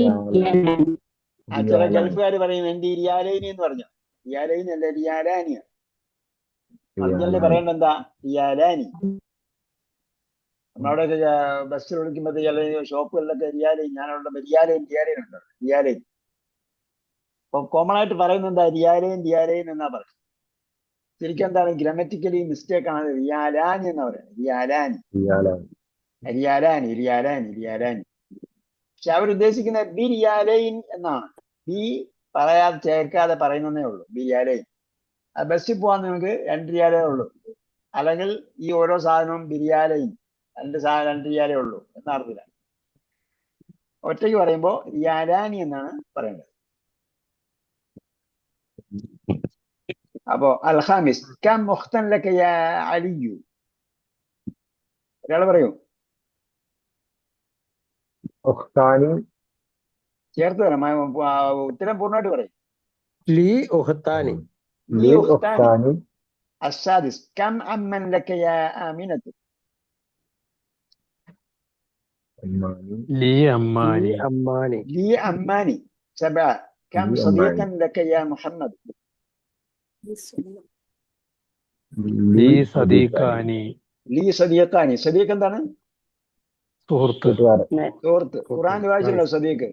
ചില ഗൾഫുകാർ പറയും ഇന്ദി റിയാലൈനി എന്ന് പറഞ്ഞു. റിയാലൈനി അല്ല, റിയാലാനിയാണ്. ഒറിജിനലി പറയേണ്ട എന്താ? റിയാലാനി. നമ്മളവിടെ ബസ്സിൽ വിളിക്കുമ്പോൾ ചില ഷോപ്പുകളിലൊക്കെ റിയാലൈൻ, ഞാനവിടെ റിയാലൈൻ ഉണ്ട്. റിയാലൈൻ അപ്പൊ കോമൺ ആയിട്ട് പറയുന്നത് എന്താ? റിയാലൈൻ എന്നാ പറയുന്നത്. ശരിക്കും എന്താണ്? ഗ്രാമറ്റിക്കലി മിസ്റ്റേക്ക് ആണ്. റിയാലാനി എന്നാ പറയുന്നത്. റിയാലാനി. പക്ഷെ അവരുദ്ദേശിക്കുന്ന ബിരിയാലൈൻ എന്നാണ്. ബി പറയാതെ ചേർക്കാതെ പറയുന്നതേ ഉള്ളൂ. ബിരിയാലൈൻ. ബസ്സിൽ പോകാൻ നിങ്ങൾക്ക് 2 റിയാലേ ഉള്ളൂ, അല്ലെങ്കിൽ ഈ ഓരോ സാധനവും ബിരിയാലൈൻ, 2 റിയാലേ ഉള്ളൂ എന്നർത്ഥമില്ല. ഒറ്റയ്ക്ക് പറയുമ്പോൾ റിയാലാനി എന്നാണ് പറയേണ്ടത്. അപ്പോ അൽഹാമിസ് കം മുഖ്തൻ ലക യാ അലിയു, ഒരാൾ പറയൂ. ചേർത്ത് വരാം, ഉത്തരം പൂർണ്ണമായിട്ട് പറയും. അസാദിസ് കം അമ്മൻ ലക യാ ആമിനത്തു. ലി അമ്മാനി. സബ കം സദീഖൻ ലക യാ മുഹമ്മദ്. ലി സദീഖാനി. സദീഖ് എന്താണ്? സുഹൃത്ത്. ഖുർആൻ വായിച്ചിട്ടുണ്ടോ സദീഖ്?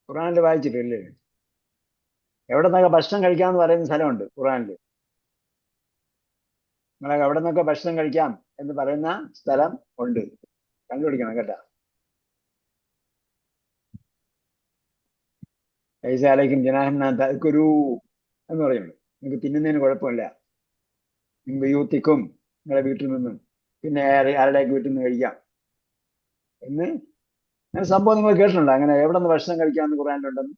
ഖുർആനിൽ വായിച്ചിട്ടില്ലേ? എവിടെ നിന്നൊക്കെ ഭക്ഷണം കഴിക്കാമെന്ന് പറയുന്ന സ്ഥലമുണ്ട് ഖുർആനിൽ. നിങ്ങളെ എവിടെ നിന്നൊക്കെ ഭക്ഷണം കഴിക്കാം എന്ന് പറയുന്ന സ്ഥലം ഉണ്ട്, കണ്ടുപിടിക്കണം കേട്ടാ. ൈസാലേക്കും ജനാഹു എന്ന് പറയുന്നുണ്ട്. നിങ്ങൾക്ക് തിന്നുന്നതിന് കുഴപ്പമില്ല. നിങ്ങൾ യൂത്തിക്കും നിങ്ങളെ വീട്ടിൽ നിന്നും പിന്നെ ആരുടെയൊക്കെ വീട്ടിൽ നിന്ന് കഴിക്കാം എന്ന് അങ്ങനെ സംഭവം നിങ്ങൾ കേട്ടിട്ടുണ്ടോ? അങ്ങനെ എവിടെ നിന്ന് ഭക്ഷണം കഴിക്കാമെന്ന് ഖുർആനിലുണ്ടെന്ന്.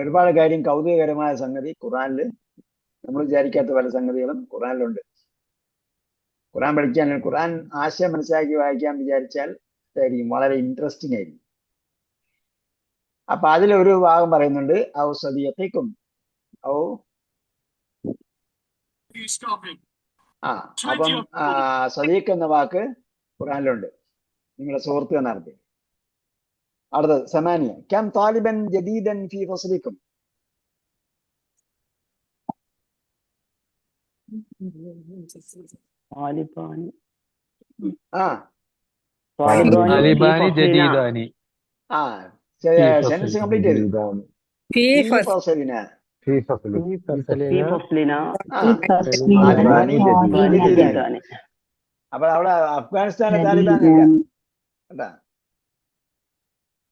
ഒരുപാട് കാര്യം, കൗതുകകരമായ സംഗതി ഖുർആനിൽ, നമ്മൾ വിചാരിക്കാത്ത പല സംഗതികളും ഖുർആനിലുണ്ട്. ഖുർആൻ പഠിക്കാൻ, ഖുർആൻ ആശയം മനസ്സിലാക്കി വായിക്കാൻ വിചാരിച്ചാൽ ഇതായിരിക്കും, വളരെ ഇൻട്രസ്റ്റിംഗ് ആയിരിക്കും. അപ്പൊ അതിലൊരു ഭാഗം പറയുന്നുണ്ട് ഔ സദീഖിക്കും ഔ. അപ്പം സദീഖ് എന്ന വാക്ക് ഖുർആനിലുണ്ട്, നിങ്ങളുടെ സുഹൃത്ത് എന്നർത്ഥം. അടുത്തത് സമാനിയ കം താലിബൻ ജദീദൻ ഫീ ഫസ്ലിക്കും. സെന്റൻസ് കംപ്ലീറ്റ് ചെയ്തു. അപ്പൊ അവിടെ അഫ്ഗാനിസ്ഥാനിലെ താലിബാനല്ല കേട്ടാ.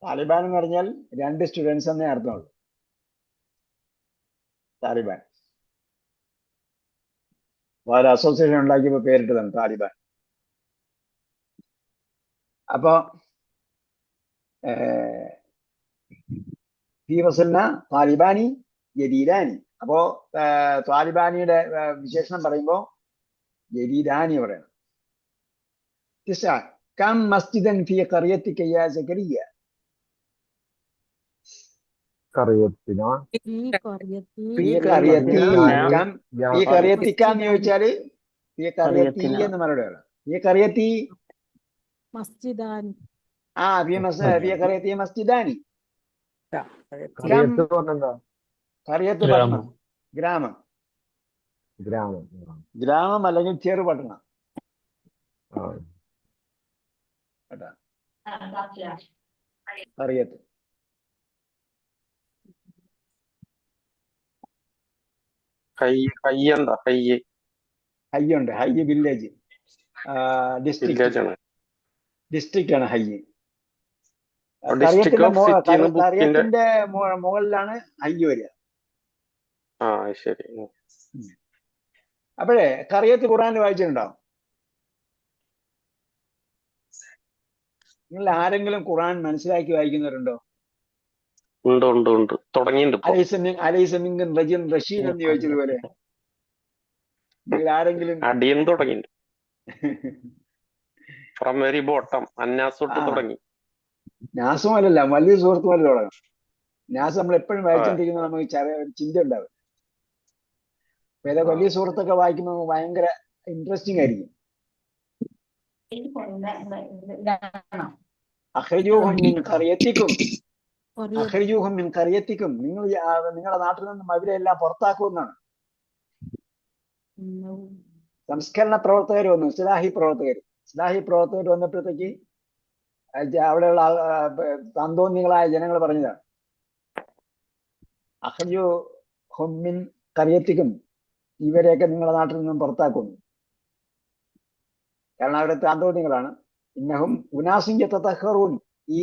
താലിബാൻ എന്ന് പറഞ്ഞാൽ 2 സ്റ്റുഡൻസ് എന്നേ അർത്ഥമുള്ളൂ. താലിബാൻ വേറെ അസോസിയേഷൻ ഉണ്ടാക്കിയപ്പോൾ പേരിട്ടതാണ് താലിബാൻ. അപ്പൊ താലിബാനി ജദീദാനി. അപ്പോ താലിബാനിയുടെ വിശേഷണം പറയുമ്പോ ജദീദാനി പറയണം. കം മസ്ജിദൻ ഫീ ഖറിയതിക യാ സകരിയ. കറിയത്തിന ഫീ ഈ കറിയത്തി ഞാൻ- കം ഞാൻ- ഫീ കറിയത്തിക്കാന്ന് ചോദിച്ചാല് ഫീ കറിയത്തി കറിയത്തിന. എന്ന് മറുപടി പറയാം. ഫീ കറിയത്തി മസ്ജിദാൻ ഫീ കറിയത്തി മസ്ജിദാനി. കറിയത്ത് പറഞ്ഞെന്താ? കറിയത്ത് പട്ടണം, ഗ്രാമം, ഗ്രാമം. ഗ്രാമം അല്ലെങ്കിൽ ചെറുപട്ടണം ആ. കേട്ടാ. കറിയത്ത് എന്താ ഹയ്യുണ്ട്. ഹയ്യ് വില്ലേജ്, ഡിസ്ട്രിക്ട്, വില്ലേജ് ആണ്. ഡിസ്ട്രിക്റ്റ് ആണ് ഹയ്യ്. ഡിസ്ട്രിക്ട് ഓഫ് സിറ്റി എന്ന് ബുക്കിന്റെ കറിയത്തിന്റെ മുകളിലാണ് ഹയ്യ് വരിക. ആ ശരി. അപ്പോഴേ കറിയത്ത് ഖുർആനിൽ വായിച്ചിട്ടുണ്ടോ? നിങ്ങൾ ആരെങ്കിലും ഖുർആൻ മനസ്സിലാക്കി വായിക്കുന്നവരുണ്ടോ? ഉണ്ട് ഉണ്ട് ഉണ്ട് തുടങ്ങിയിട്ടുണ്ട് ഇപ്പൊ. അലൈസമിൻ റജിൻ റഷീദ് എന്ന് ചോദിച്ചതുപോലെ നിങ്ങൾ ആരെങ്കിലും അടിയൻ തുടങ്ങിയിട്ടുണ്ട്. ഫ്രം വെരി ബോട്ടം അന്നാസ് തൊട്ട് തുടങ്ങി. നാസുമല്ല, വലിയ സുഹൃത്ത് പോലെ തുടങ്ങും. നാസ് നമ്മൾ എപ്പോഴും വായിച്ചോണ്ടിരിക്കുന്ന നമുക്ക് ഒരു ചിന്ത ഉണ്ടാവും. ഏതാ വലിയ സുഹൃത്തൊക്കെ വായിക്കുമ്പോൾ നമുക്ക് ഭയങ്കര ഇൻട്രസ്റ്റിംഗ് ആയിരിക്കും. അഖ്രിജൂഹും മിൻ ഖറിയത്തിക്കും, അഖ്രിജൂഹും മിൻ ഖറിയത്തിക്കും, നിങ്ങൾ നിങ്ങളുടെ നാട്ടിൽ നിന്നും അവരെല്ലാം പുറത്താക്കുമെന്നാണ്. സംസ്കരണ പ്രവർത്തകർ വന്നു, ഇസ്ലാഹി പ്രവർത്തകർ വന്നപ്പോഴത്തേക്ക് അവിടെയുള്ള താന്തോന്നികളായ ജനങ്ങൾ പറഞ്ഞതാണ് അഖ്രിജൂഹും മിൻ ഖറിയത്തിക്കും, ഇവരെയൊക്കെ നിങ്ങളുടെ നാട്ടിൽ നിന്നും പുറത്താക്കുന്നു. കാരണം അവരുടെ താന്തോന്നികളാണ്. ഇന്നഹും ഉനാസിഞ്ചത്തഹറൂൻ, ഈ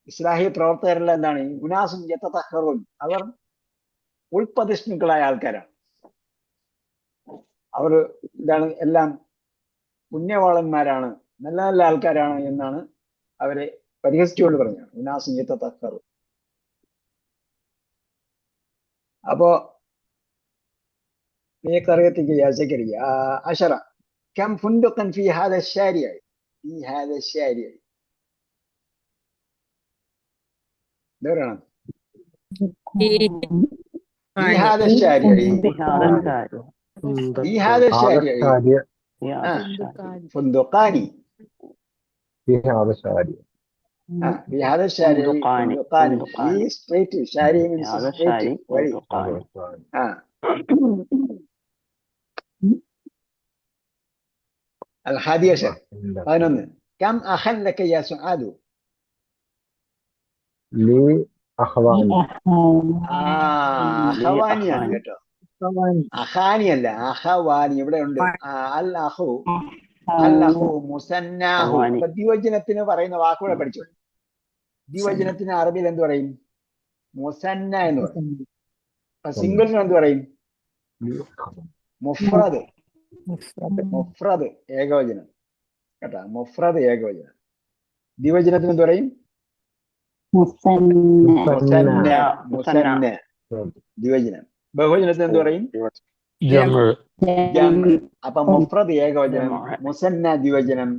ഇസ്ലാഹി പ്രവർത്തകരെല്ലാം എന്താണ്? ഉനാസിഞ്ചത്തഹറൂൻ, അവർ ഉൾപ്രതിഷ്ണുക്കളായ ആൾക്കാരാണ്. അവർ എന്താണ്? എല്ലാം പുണ്യവാളന്മാരാണ്, നല്ല നല്ല ആൾക്കാരാണ് എന്നാണ് അവരെ പരിഹസിച്ചുകൊണ്ട് പറഞ്ഞത്. ഉനാസിഞ്ചത്തഹറൂൻ. അപ്പോ قريتك يا زكريا 10 كم فندقا في هذا الشارع؟ دورنا في هذا الشارع ആദർശാര്യ فندقان في هذا الشارع. في هذا الشارع فندقان. في ستريت، شارع من ستريت وعلي. الحادي عشر. كم أخا لك يا سعاد؟ لي أخوان. അഖവാനിയാണ് കേട്ടോ, അഖാനിയല്ല, അഖവാനി ഇവിടെ ഉണ്ട്. അൽ അഖു മുസന്നാഹു. ഇപ്പൊ ദ്വിവചനത്തിന് പറയുന്ന വാക്കുകൂടെ പഠിച്ചു. ദ്വിവചനത്തിന് അറബിയിൽ എന്ത് പറയും? മുസന്ന എന്ന് പറയും. അപ്പൊ സിംഗിളിന് എന്ത് പറയും? മുഫ്രദ്. മുഫ്രദ് ഏകവചനം കേട്ടാ, മുഫ്രദ് ഏകവചനം. ദ്വിവചനത്തിന് എന്ത് പറയും? മുസന്ന ദ്വിവചനം. ബഹുവചനത്തിന് എന്ത് പറയും? അപ്പൊ മുഫ്രദ് ഏകവചനം, മുസന്ന ദ്വിവചനം,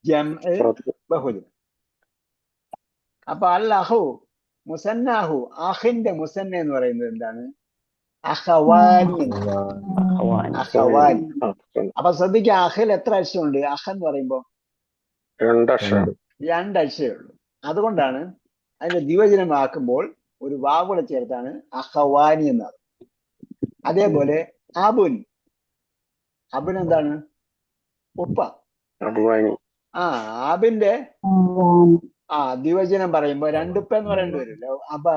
ജംഅ് ബഹുവചനം. അപ്പൊ അൽ അഹു മുസന്നാഹു, അഖിന്റെ മുസന്ന എന്ന് പറയുന്നത് എന്താണ്? അഖവാനി. അഖവാനി. അപ്പൊ ശ്രദ്ധിക്കുക, അഖിൽ എത്ര അക്ഷരമുണ്ട്? അഖ എന്ന് പറയുമ്പോ 2 അക്ഷരം. 2 അക്ഷരമേ ഉള്ളൂ. അതുകൊണ്ടാണ് അതിന്റെ ദ്വിവചനമാക്കുമ്പോൾ ഒരു വാവുകൂടെ ചേർത്താണ് അഖവാനി എന്നാണ്. അതേപോലെ അബുൻ എന്താണ്? ഉപ്പ. അബിന്റെ ദ്വിവചനം പറയുമ്പോ 2 ഉപ്പ എന്ന് പറയേണ്ടി വരുമല്ലോ.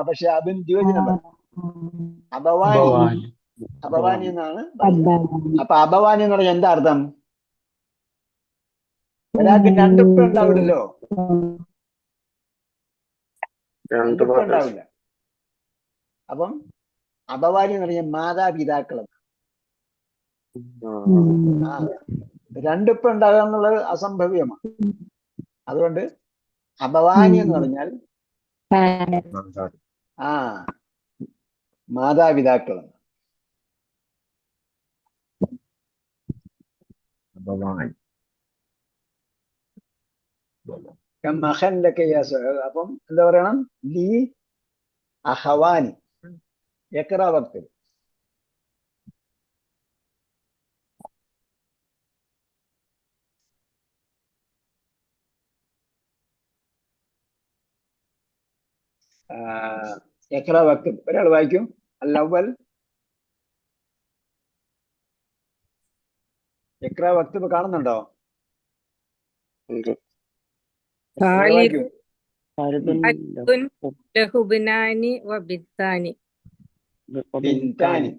പക്ഷെ അബിൻ ദ്വിവചനം പറയും അബവാനി എന്നാണ്. അപ്പൊ അബവാനി എന്ന് പറഞ്ഞാൽ എന്താ അർത്ഥം? ഒരാൾക്ക് 2 ഉപ്പ ഉണ്ടാവില്ലല്ലോ, 2 ഉപ്പ ഉണ്ടാവില്ല. അപ്പം അബവാനി എന്ന് പറഞ്ഞാൽ മാതാപിതാക്കൾ. 2 ഉപ്പ ഉണ്ടാകുക എന്നുള്ളത് അസംഭവ്യമാണ്. അതുകൊണ്ട് അബവാനി എന്ന് പറഞ്ഞാൽ മാതാപിതാക്കൾ. കമ്മഹല്ലക യാ സുഹൈൽ. അപ്പം എന്താ പറയണം? ലീ അഹവാനി. എക്ര വക്ത്. എക്ര വക്ത്. ഒരാൾ വായിക്കും. അൽ-അവ്വൽ. എക്ര വക്ത് ഇപ്പൊ കാണുന്നുണ്ടോ? ഉണ്ട്. നിങ്ങൾ വായിക്കും. അൽബുൻ ലഹുബിനാനി വബിത്താനി. ബിൻതാനി.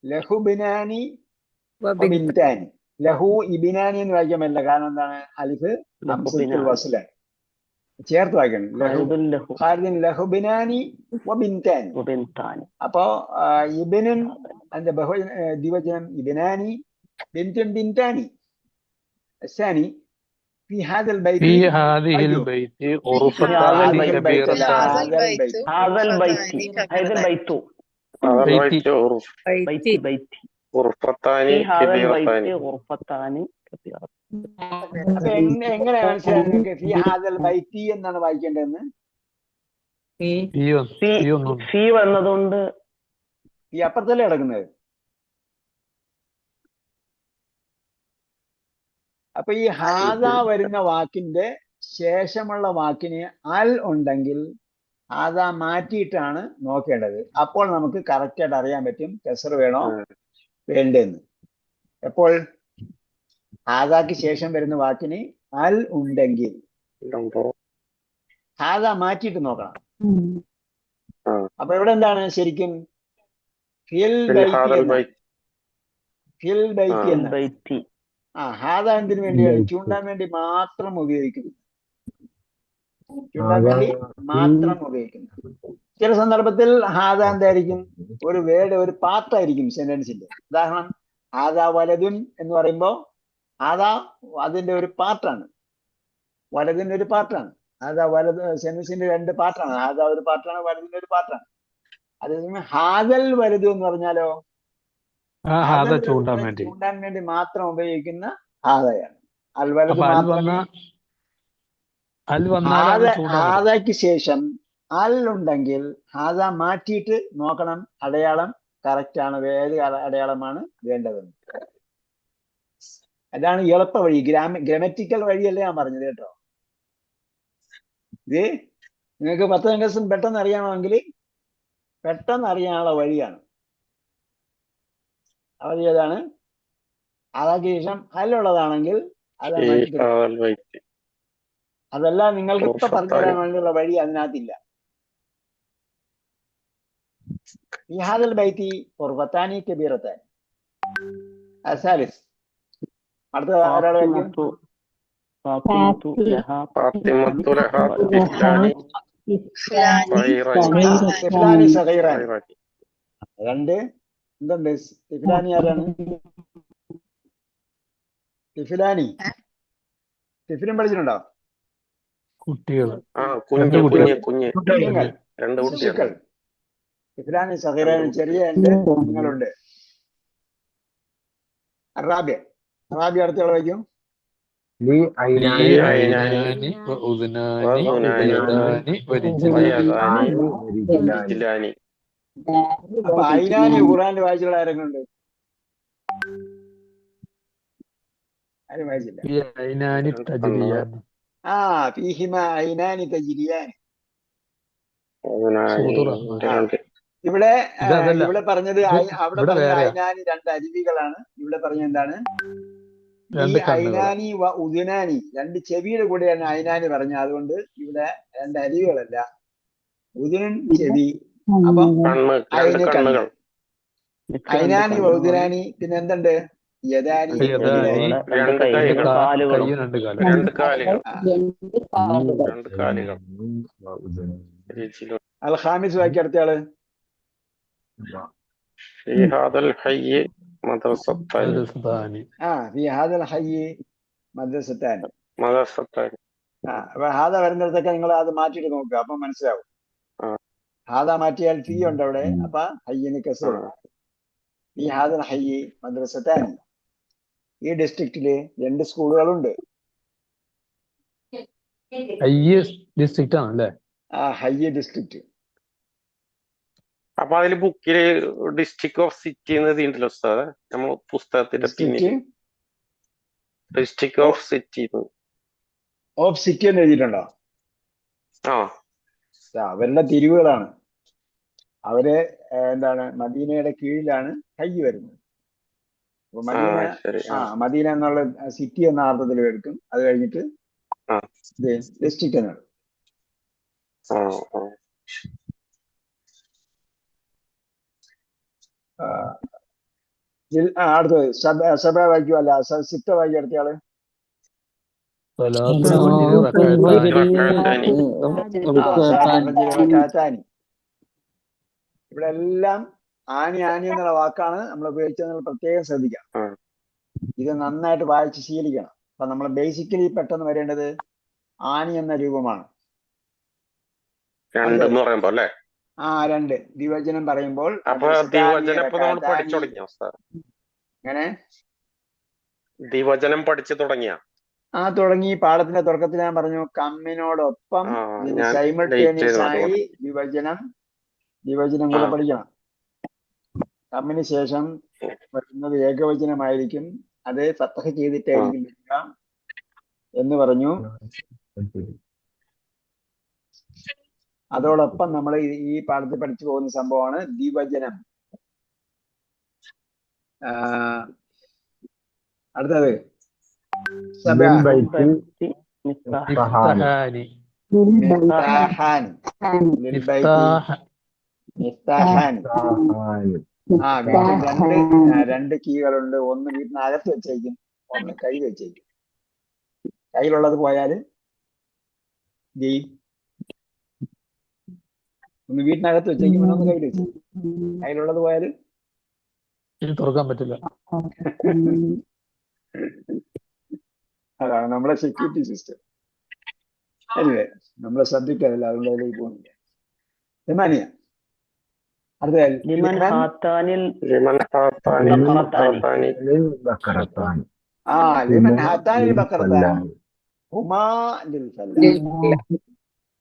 ലഹു ബിനാനി വബിൻ ബിൻതാനി. ലഹു ഇബിനാനി എന്ന് വായിക്കാൻ പറ്റില്ല. കാരണം എന്താണ്? അലിഫ് ഹംസത്തുൽ വസ്ലാണ്. ചേർത്ത് വായിക്കണം. ഖാലിദിൻ ലഹു ബിനാനി വബിൻതാനി. അപ്പോ ഇബിനും അതിന്റെ ദിവചനം ഇബിനാനി, ബിൻതുൻ ബിൻതാനി. الثاني في هذا البيت في هذه البيت غرفتان كبيرتان. غرفتان كبيرتان. അപ്പൊ എങ്ങനെ മനസ്സിലായി നിങ്ങൾക്ക് ഫി ഹാദൽ ബൈത്തി എന്നാണ് വായിക്കേണ്ടതെന്ന്? സി വന്നതുകൊണ്ട് ഈ അപ്പുറത്തല്ലേ കിടക്കുന്നത്. അപ്പൊ ഈ ഹാദ വരുന്ന വാക്കിന്റെ ശേഷമുള്ള വാക്കിന് അൽ ഉണ്ടെങ്കിൽ ഹാദ മാറ്റിയിട്ടാണ് നോക്കേണ്ടത്. അപ്പോൾ നമുക്ക് കറക്റ്റ് ആയിട്ട് അറിയാൻ പറ്റും കസർ വേണോ വേണ്ടെന്ന്. എപ്പോൾ ഹാദാക്ക് ശേഷം വരുന്ന വാക്കിന് അൽ ഉണ്ടെങ്കിൽ ഹാദ മാറ്റിയിട്ട് നോക്കണം. അപ്പൊ ഇവിടെ എന്താണ് ശരിക്കും? ഫിൽ ബൈത്തി എന്ന്. ഹാദ എന്തിനു വേണ്ടിയാണ്? ചൂണ്ടാൻ വേണ്ടി മാത്രം ഉപയോഗിക്കുന്നു. ചൂണ്ടാൻ വേണ്ടി മാത്രം ഉപയോഗിക്കുന്നു. ചില സന്ദർഭത്തിൽ ഹാദ എന്തായിരിക്കും? ഒരു വേർഡ്, ഒരു പാർട്ടായിരിക്കും സെന്റൻസിന്റെ. ഉദാഹരണം, ഹാദ വലതുൻ എന്ന് പറയുമ്പോ ഹാദ അതിന്റെ ഒരു പാർട്ടാണ്, വലതിന്റെ ഒരു പാർട്ടാണ്. ഹാദ വലത് സെന്റൻസിന്റെ രണ്ട് പാർട്ടാണ്. ഹാദ ഒരു പാർട്ടാണ്, വലതിന്റെ ഒരു പാർട്ടാണ്. അതേസമയം ഹാദൽ വലതു എന്ന് പറഞ്ഞാലോ ചൂണ്ടാൻ വേണ്ടി മാത്രം ഉപയോഗിക്കുന്ന ഹാദയാണ്. അൽ വലത് ഹാദയ്ക്ക് ശേഷം അൽ ഉണ്ടെങ്കിൽ ഹാദ മാറ്റിയിട്ട് നോക്കണം അടയാളം കറക്റ്റ് ആണ്, ഏത് അടയാളമാണ് വേണ്ടതെന്ന്. അതാണ് എളുപ്പ വഴി, ഗ്രാമറ്റിക്കൽ വഴിയല്ലേ ഞാൻ പറഞ്ഞത് കേട്ടോ. ഇത് നിങ്ങൾക്ക് 10 ദിവസം പെട്ടെന്ന് അറിയണമെങ്കിൽ പെട്ടെന്ന് അറിയാനുള്ള വഴിയാണ്. അവധി ഏതാണ്? അതാക്ക് ശേഷം അല്ലുള്ളതാണെങ്കിൽ അതല്ല, നിങ്ങൾക്ക് ഇപ്പൊ പറഞ്ഞു തരാൻ വേണ്ടിയുള്ള വഴി അതിനകത്തില്ല. ഈ ഹാദൽ ബൈത്തി ഖുർബത്താനി കബീറത്താൻ. അസാലിസ്. അടുത്ത ഒരാളെ രണ്ട് എന്തുണ്ട്? തിഫ്ലാനി ആരാണ്? ടിഫിലാനി. ടിഫിലും പഠിച്ചിട്ടുണ്ടോ? ശിശുക്കൾ. ടിഫിലാനി സഹീറാനി ചെറിയ കുഞ്ഞുങ്ങളുണ്ട്. റാബിയ അടുത്ത ആളെ വയ്ക്കും. അപ്പൊ ഐനാനി ഖുറാനിൽ വായിച്ചുള്ള ആരൊക്കെ ഉണ്ട്? ആരും വായിച്ചില്ല. ഫീഹിമ ഐനാനി തജ്രിയാൻ. ഇവിടെ പറഞ്ഞത് അവിടെ പറഞ്ഞ ഐനാനി 2 അരുവികളാണ്. ഇവിടെ പറഞ്ഞ എന്താണ്? ഈ ഐനാനി വ ഉദുനാനി 2 ചെവിയുടെ കൂടെയാണ് ഐനാനി പറഞ്ഞത്. അതുകൊണ്ട് ഇവിടെ 2 അരുവികളല്ല, ഉദുനൻ ചെവി. അപ്പം കണ്ണുകൾ. ഐനാനി വ ഉദുനാനി. പിന്നെ എന്തുണ്ട്? യദാനി, അൽ ഖാമിസ് വായിക്ക. അടുത്ത ആള്. في هذا الحي مدرستان. في هذا الحي مدرستان. അപ്പൊ ഹാദ വരുന്നിടത്തൊക്കെ നിങ്ങൾ അത് മാറ്റിയിട്ട് നോക്കുക, അപ്പൊ മനസ്സിലാവും. ഹാദ മാറ്റിയാൽ ഫീ ഉണ്ട് അവിടെ, അപ്പൊ ഹയ്യിന് കസർ. ഈ ഹാദൽ ഹയ്യി മദ്രസത്താൻ. ഈ ഡിസ്ട്രിക്റ്റില് 2 സ്കൂളുകളുണ്ട്. ഹയ്യസ്റ്റ് ഡിസ്ട്രിക്റ്റ് ആണ് അല്ലേ? ആ ഹയ്യ ഡിസ്ട്രിക്റ്റ്. അപ്പൊ അതില് ബുക്കില് ഡിസ്ട്രിക്ട് ഓഫ് സിറ്റി എന്ന് എഴുതിയിട്ടുണ്ടല്ലോ ഉസ്താദ്, നമ്മൾ പുസ്തകത്തിന്റെ ഡിസ്ട്രിക്റ്റ് പിന്നിൽ district of city. Of city എന്ന് എഴുതിയിട്ടുണ്ടോ? ആ അവരുടെ തിരിവുകളാണ്. അവര് എന്താണ് മദീനയുടെ കീഴിലാണ് ഹയ്യ് വരുന്നത്. അപ്പൊ മദീന ശരി. മദീന എന്നുള്ള സിറ്റി എന്ന അർത്ഥത്തിൽ എടുക്കും. അത് കഴിഞ്ഞിട്ട് ആ. ഡിസ്ട്രിക്ട് എന്നാണ്. അടുത്തത് സബ വായിക്കും. അല്ല സിത്ത വായിക്കും. അടുത്തയാള് റക്കാഅത്താനി. ഇവിടെ എല്ലാം ആനി എന്നുള്ള വാക്കാണ് നമ്മൾ ഉപയോഗിച്ചതെന്നുള്ള പ്രത്യേകം ശ്രദ്ധിക്കാം. ഇത് നന്നായിട്ട് വായിച്ച് ശീലിക്കണം. അപ്പൊ നമ്മൾ ബേസിക്കലി പെട്ടെന്ന് വരേണ്ടത് ആനി എന്ന രൂപമാണ്. രണ്ട് ദ്വിവചനം പറയുമ്പോൾ അങ്ങനെ ദ്വിവചനം പഠിച്ചു തുടങ്ങിയ തുടങ്ങി. പാഠത്തിന്റെ തുടക്കത്തിൽ ഞാൻ പറഞ്ഞു കമ്മിനോടൊപ്പം സൈമൾട്ടേനിയസ് ആയി ദ്വിവചനം കൂടെ പഠിക്കണം. കമ്മിന് ശേഷം വരുന്നത് ഏകവചനമായിരിക്കും. അത് ഫത്തഹ് ചെയ്തിട്ടായിരിക്കും വരിക എന്ന് പറഞ്ഞു. അതോടൊപ്പം നമ്മൾ ഈ പാഠത്തിൽ പഠിച്ചു പോകുന്ന സംഭവമാണ് ദ്വിവചനം. അടുത്തത് വീട്ടിൽ രണ്ട് കീകളുണ്ട്. ഒന്ന് വീട്ടിനകത്ത് വെച്ചേക്കും, ഒന്ന് കയ്യിൽ വെച്ചേക്കും. കയ്യിലുള്ളത് പോയാല് ഒന്ന് വീട്ടിനകത്ത് വെച്ചേക്കും, ഒന്ന് കയ്യിൽ വെച്ചേക്കും. കയ്യിലുള്ളത് പോയാല് തുറക്കാൻ പറ്റില്ല. അതാണ് നമ്മുടെ സെക്യൂരിറ്റി സിസ്റ്റം. അല്ലേ, നമ്മളെ സബ്ജക്റ്റ് അതല്ല, അതുകൊണ്ട് അതിലേക്ക് പോകുന്നില്ല. ലിമാനിയ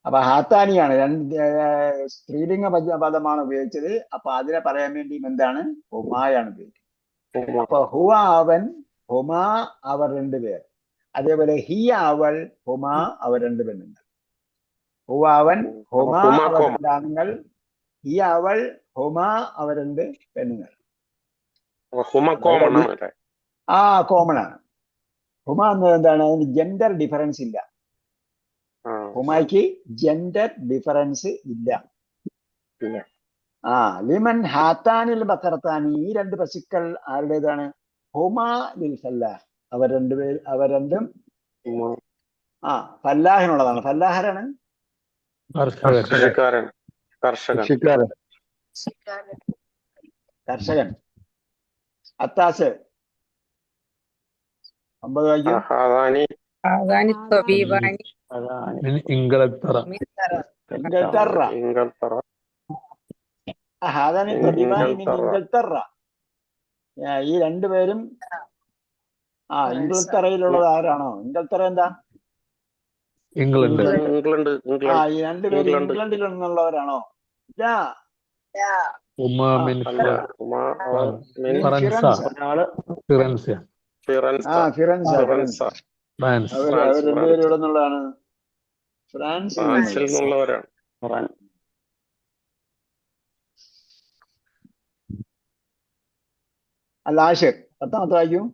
അപ്പൊ ഹാത്താനിയാണ്. സ്ത്രീലിംഗ പദമാണ് ഉപയോഗിച്ചത്. അപ്പൊ അതിനെ പറയാൻ വേണ്ടി എന്താണ് ഹുമായാണ് ഉപയോഗിക്കുന്നത്. അപ്പൊ ഹുവ അവൻ, ഹുമാ അവർ രണ്ടുപേർ. അതേപോലെ ഹിയ അവൾ, ഹുമാ അവർ രണ്ട് പെണ്ണുങ്ങൾ. ഹുവ അവൻ, ഹുമാ അവർ രണ്ടാണുങ്ങൾ. ഹിയ അവൾ, ഹുമാ അവർ രണ്ട് പെണ്ണുങ്ങൾ. കോമൺ ആണ്. ഹുമ എന്നത് എന്താണ്? അതിന് ജെൻഡർ ഡിഫറൻസ് ഇല്ല. ഹുമായ്ക്ക് ജെൻഡർ ഡിഫറൻസ് ഇല്ല. ലിമൻ ഹാത്താനിൽ ബക്കറത്താനി. ഈ രണ്ട് പശുക്കൾ ആരുടേതാണ്? ഹുമാ ലിൽ ഫല്ലാഹ്. അവർ രണ്ടും ഫല്ലാഹിനുള്ളതാണ്. ഫല്ലാഹരാണ് കർഷകൻ. അത്താസ് 9 വായിക്കും. ഇംഗ്ലത്തറ. ഈ രണ്ടുപേരും ഇംഗ്ലത്തറയിലുള്ളത് ആരാണോ? ഇംഗ്ലത്തറ എന്താ? ഇംഗ്ലണ്ട്. ഈ രണ്ടുപേരും ഇംഗ്ലണ്ടിലുള്ളവരാണോ? അവർ രണ്ടുപേരും ഇവിടെ നിന്നുള്ളതാണ്. ഫ്രാൻസിൽ നിന്നുള്ളവരാണ്. അല്ല ആഷിർ 10ാമത്തെ വായിക്കും.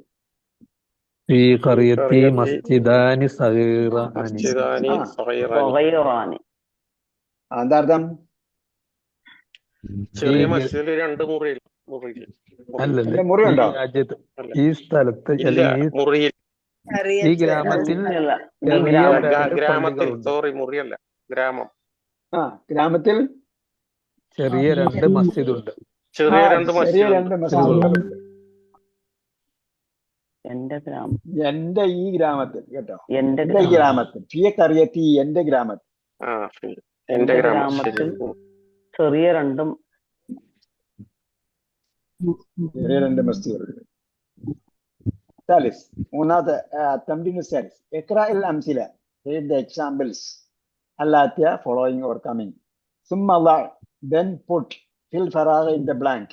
എന്താർത്ഥം? മുറിയുണ്ടോ ഈ സ്ഥലത്ത്? ഈ ഗ്രാമത്തിൽ ഗ്രാമത്തിൽ ചെറിയ രണ്ട് മസ്ജിദ് ഉണ്ട്. എന്റെ ഈ ഗ്രാമത്തിൽ കേട്ടോ, എന്റെ ഗ്രാമത്തിൽ ഫിയക്കറിയത്തി, എന്റെ ഗ്രാമത്തിൽ ചെറിയ രണ്ട് മസ്ജിദുകളുണ്ട്. മൂന്നാമത്തെ തംബീനു സാലിസ്. ഇഖ്റ അൽ അംസില. read the examples allatiya following or coming. Summa Allah, then put fill faragh in the blank.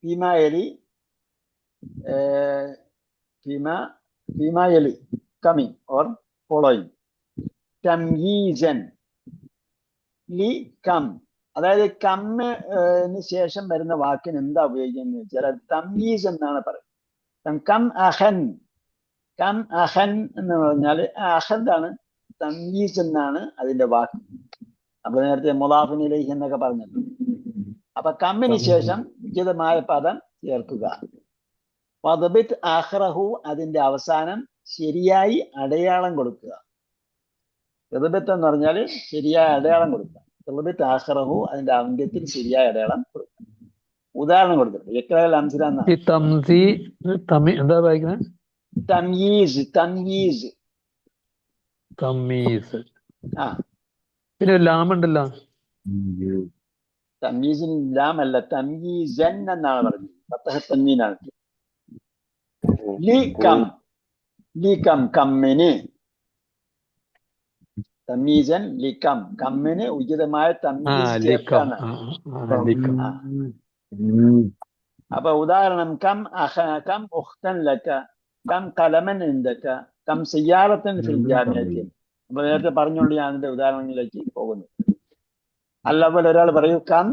Fima yali, fima yali, coming or following. Tamyizan, li come. അതായത് കമ്മിന് ശേഷം വരുന്ന വാക്കിന് എന്താ ഉപയോഗിക്കുന്നത് വെച്ചാൽ അത് തമീസ് എന്നാണ് പറയുന്നത്. കം അഹൻ എന്ന് പറഞ്ഞാൽ അഹന്താണ്, തമീസ് എന്നാണ് അതിന്റെ വാക്ക്. നമ്മൾ നേരത്തെ മുലാഫിൻ ഇലൈഹി എന്നൊക്കെ പറഞ്ഞിട്ടുണ്ട്. അപ്പൊ കമ്മിന് ശേഷം ഉചിതമായ പദം ചേർക്കുക. വദ്ബിത് ആഖിറഹു, അതിന്റെ അവസാനം ശരിയായി അടയാളം കൊടുക്കുക. വദ്ബിത്ത് എന്ന് പറഞ്ഞാൽ ശരിയായ അടയാളം കൊടുക്കുക. വദ്ബിത് ആഖിറഹു, അതിന്റെ അന്ത്യത്തിൽ ശരിയായ അടയാളം കൊടുക്കുക. ഉദാഹരണം കൊടുത്തിട്ടുണ്ട്. ഇഖ്റഅൽ അംസില എന്നാണ്. എന്താ വായിക്കുന്നത്? തംയീസ്. ആ, പിന്നെ ലാം ഉണ്ടല്ലോ. തംയീസിൻ ലാം അല്ല, തംയീസൻ എന്നാണ് പറഞ്ഞത്. ഫതഹ തൻവീനാണ്. ലി കം കമ്മിന്. തംയീസൻ ലി കം, കമ്മിന് ഉചിതമായ തംയീസ് ചേർത്താണ്. അപ്പൊ ഉദാഹരണം കം ഉഖ്തൻ ലക, കം ഖലമൻ ഇൻദക, കം സിയാറത്തൻ ഫിൽ ജാമിഅത്തി. അപ്പൊ നേരത്തെ പറഞ്ഞുകൊണ്ട് ഞാൻ അതിന്റെ ഉദാഹരണങ്ങളിലേക്ക് പോകുന്നു. അല്ല പോലെ ഒരാൾ പറയൂ. കം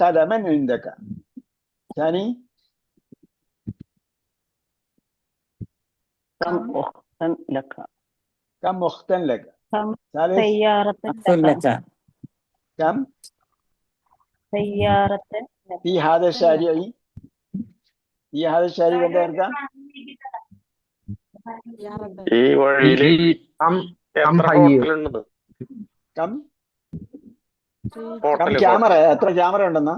ഖലമൻ ഇൻദക. ثاني كم أختا لك. كم أختا لك. كم ثالث سيارة لك. كم سيارة في هذا الشارع. എന്താ എടുക്കാം? ഈ വഴിയില് എത്ര ഹോട്ടലുണ്ട്? ക്യാമറ, എത്ര ക്യാമറ ഉണ്ടെന്നാ?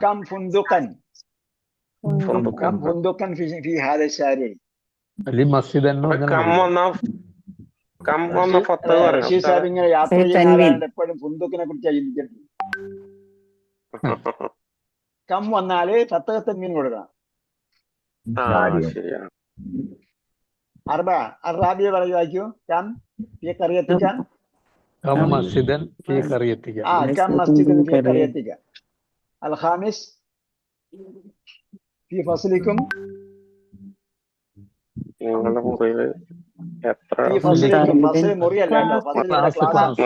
കം ഫുന്ദുഖൻ. കം ഫുന്ദുഖൻ ഫി ഹാദാ ശാരി. അലി മസ്ജിദ് റഷീദ് സാഹിബ് ഇങ്ങനെ യാത്ര ചെയ്യുന്ന എപ്പോഴും ഫുന്ദുഖിനെ കുറിച്ച് ചിന്തിച്ചിട്ടുണ്ട്. കം വന്നാല് ഫത്തഹ മീൻ കൊടുക്കണം. അർബിയ പറയൂ, വായിക്കൂ. കം ഫീ ഖറിയതിക. കം മസ്ജിദൻ ഫീ ഖറിയതിക. കം മസ്ജിദൻ ഫീ ഖറിയതിക. അൽ ഖാമിസ് ഫീ ഫസ്ലിക്കും. നിങ്ങളുടെ മുറിയില് എത്ര? ഫീ ഫസ്ലിക്കും. ഫസ്ൽ മുറിയല്ല കേട്ടോ, ഫസ്ൽ ക്ലാസ്.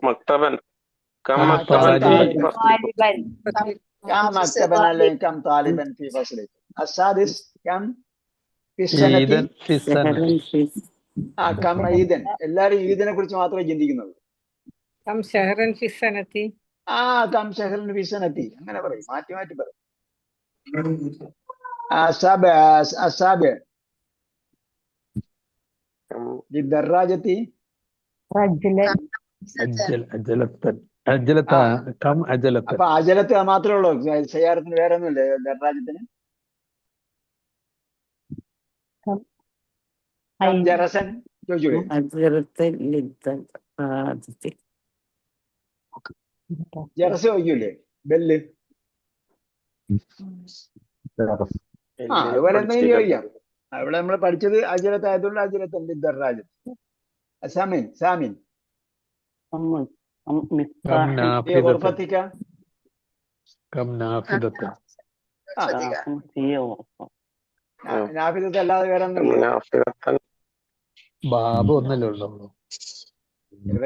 മക്തബൻ. കം മക്തബൻ അല്ലെങ്കിൽ കം താലിബൻ ഫീ ഫസ്ലിക്കും. അസ്സാദിസ് കം എല്ലാരും ഈദിനെ കുറിച്ച് മാത്രമേ ചിന്തിക്കുന്നുള്ളൂ. കം ഷഹ്റൻ ഫി സനതി. കം ഷഹ്റൻ ഫി സനതി അങ്ങനെ പറയും, മാറ്റി മാറ്റി പറയും. ദർറാജത്തി അപ്പൊ അജലത്ത് മാത്രമേ ഉള്ളൂ. സയ്യാറത്തിന് വേറെ ഒന്നുമില്ലേ ദർറാജത്തിന്? ജറസൻ ചോദിച്ചൂടെ? ജറസ് ചോദിക്കൂലേ? ബെല്ല്. അതുപോലെ എന്തെങ്കിലും ചോദിക്കാം. ഇവിടെ നമ്മൾ പഠിച്ചത് അജലത്ത് ആയതുകൊണ്ട് അജലത്തുണ്ട്. ദർറാജത്ത്. സാമിൻ നാഫിദത്ത് അല്ലാതെ വേറെ ബാബ് ഒന്നല്ലേ ഉള്ളൂ.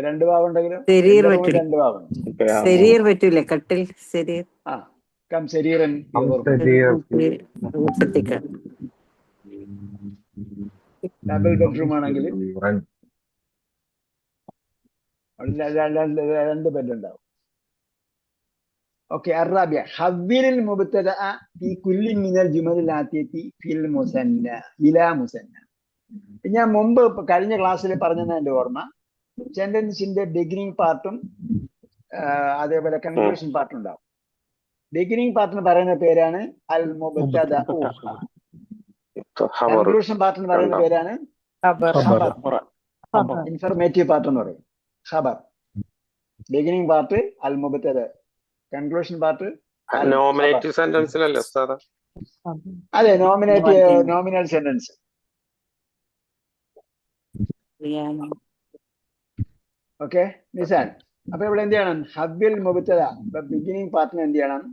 രണ്ട് ഭാവമുണ്ടെങ്കിലും രണ്ട് ഭാവം. പറ്റൂലേ കട്ടിൽ ശരീർ. കം ശരീരൻ ഡബിൾ ബെഡ്റൂം ആണെങ്കിൽ രണ്ട് ബെഡ് ഉണ്ടാവും. ഓക്കെ. അറാബിയ ഹവ്വിൽ മുബ്തദഅ ഫീ കുല്ലി മിനൽ ജുമലിൽ ആതിയതി ഫിൽ മുസന്ന ഇലാ മുസന്ന. ഞാൻ മുമ്പ് കഴിഞ്ഞ ക്ലാസ്സിൽ പറഞ്ഞത് എന്റെ ഓർമ്മ. സെന്റൻസിന്റെ ബിഗിനിങ് പാർട്ടും അതേപോലെ കൺക്ലൂഷൻ പാർട്ടും ഉണ്ടാവും. ബിഗിനിങ് പാർട്ടിന് പറയുന്ന പേരാണ് അൽ മുബ്തദഅ. കൺക്ലൂഷൻ പാർട്ടിന് പറയുന്ന പേരാണ് ഖബർ. ഇൻഫർമേറ്റീവ് പാർട്ട് എന്ന് പറയും. ഖബർ ബിഗിനിങ് പാർട്ട് അൽ മുബത്തദ, കൺക്ലൂഷൻ പാർട്ട് നോമിനേറ്റീവ് സെന്റൻസിലല്ലേ ഉസ്താദ്? അതെ, നോമിനൽ സെന്റൻസ്. Okay Nissan. അപ്പൊ ഇവിടെ എന്ത് ചെയ്യണം? ഹബ്ബിൽ മുബത്തദ ബിഗിനിങ് പാർട്ടിന് എന്ത് ചെയ്യണം?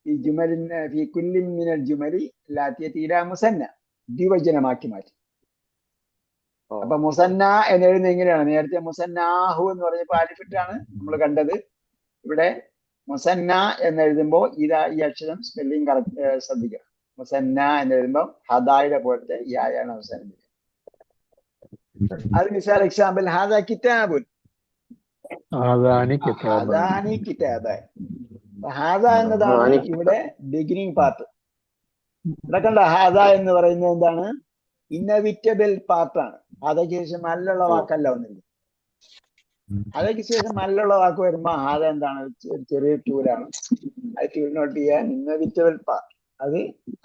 ഈ ജുമലിന് ഫി കുല്ലിൻ മിനൽ ജുമലി ലാത്തിയത്തി ഇലാ മുസന്ന, ദ്വിവചനമാക്കി മാറ്റി. അപ്പൊ മുസന്ന എന്ന് എഴുതുന്നത് എങ്ങനെയാണ്? നേരത്തെ മുസന്നാഹു എന്ന് പറഞ്ഞപ്പോ അലിഫിട്ടാണ് നമ്മൾ കണ്ടത്. ഇവിടെ മുസന്ന എന്ന് എഴുതുമ്പോ ഇതാ ഈ അക്ഷരം സ്പെല്ലിംഗ് കറക്റ്റ് ശ്രദ്ധിക്കണം. മുസന്ന എന്ന് എഴുതുമ്പോ ഹദായുടെ പോലത്തെ യായാണ് അവസാനം. അത് മിസാൽ എക്സാമ്പിൾ ഹാദാ കിതാബുൻ, അതാണ് കിതാബ്. അദാനി കിതാബ്. ഹാദ എന്നതാണ് ഇവിടെ ബിഗിനിങ് പാർട്ട്. ഇവിടെ കണ്ട ഹാദ എന്ന് പറയുന്നത് എന്താണ്? ഇന്നവിറ്റബിൾ പാർട്ടാണ്. അതൊക്കെ ശേഷം നല്ലുള്ള വാക്കല്ല ഒന്നില്ല. അതൊക്കെ ശേഷം നല്ലുള്ള വാക്ക് വരുമ്പോ ഹാദ എന്താണ്? ഒരു ചെറിയ ടൂലാണ്. അത് ടൂൾ നോട്ട് ചെയ്യാൻ ഇന്നവിറ്റബിൾ പാർട്ട്. അത്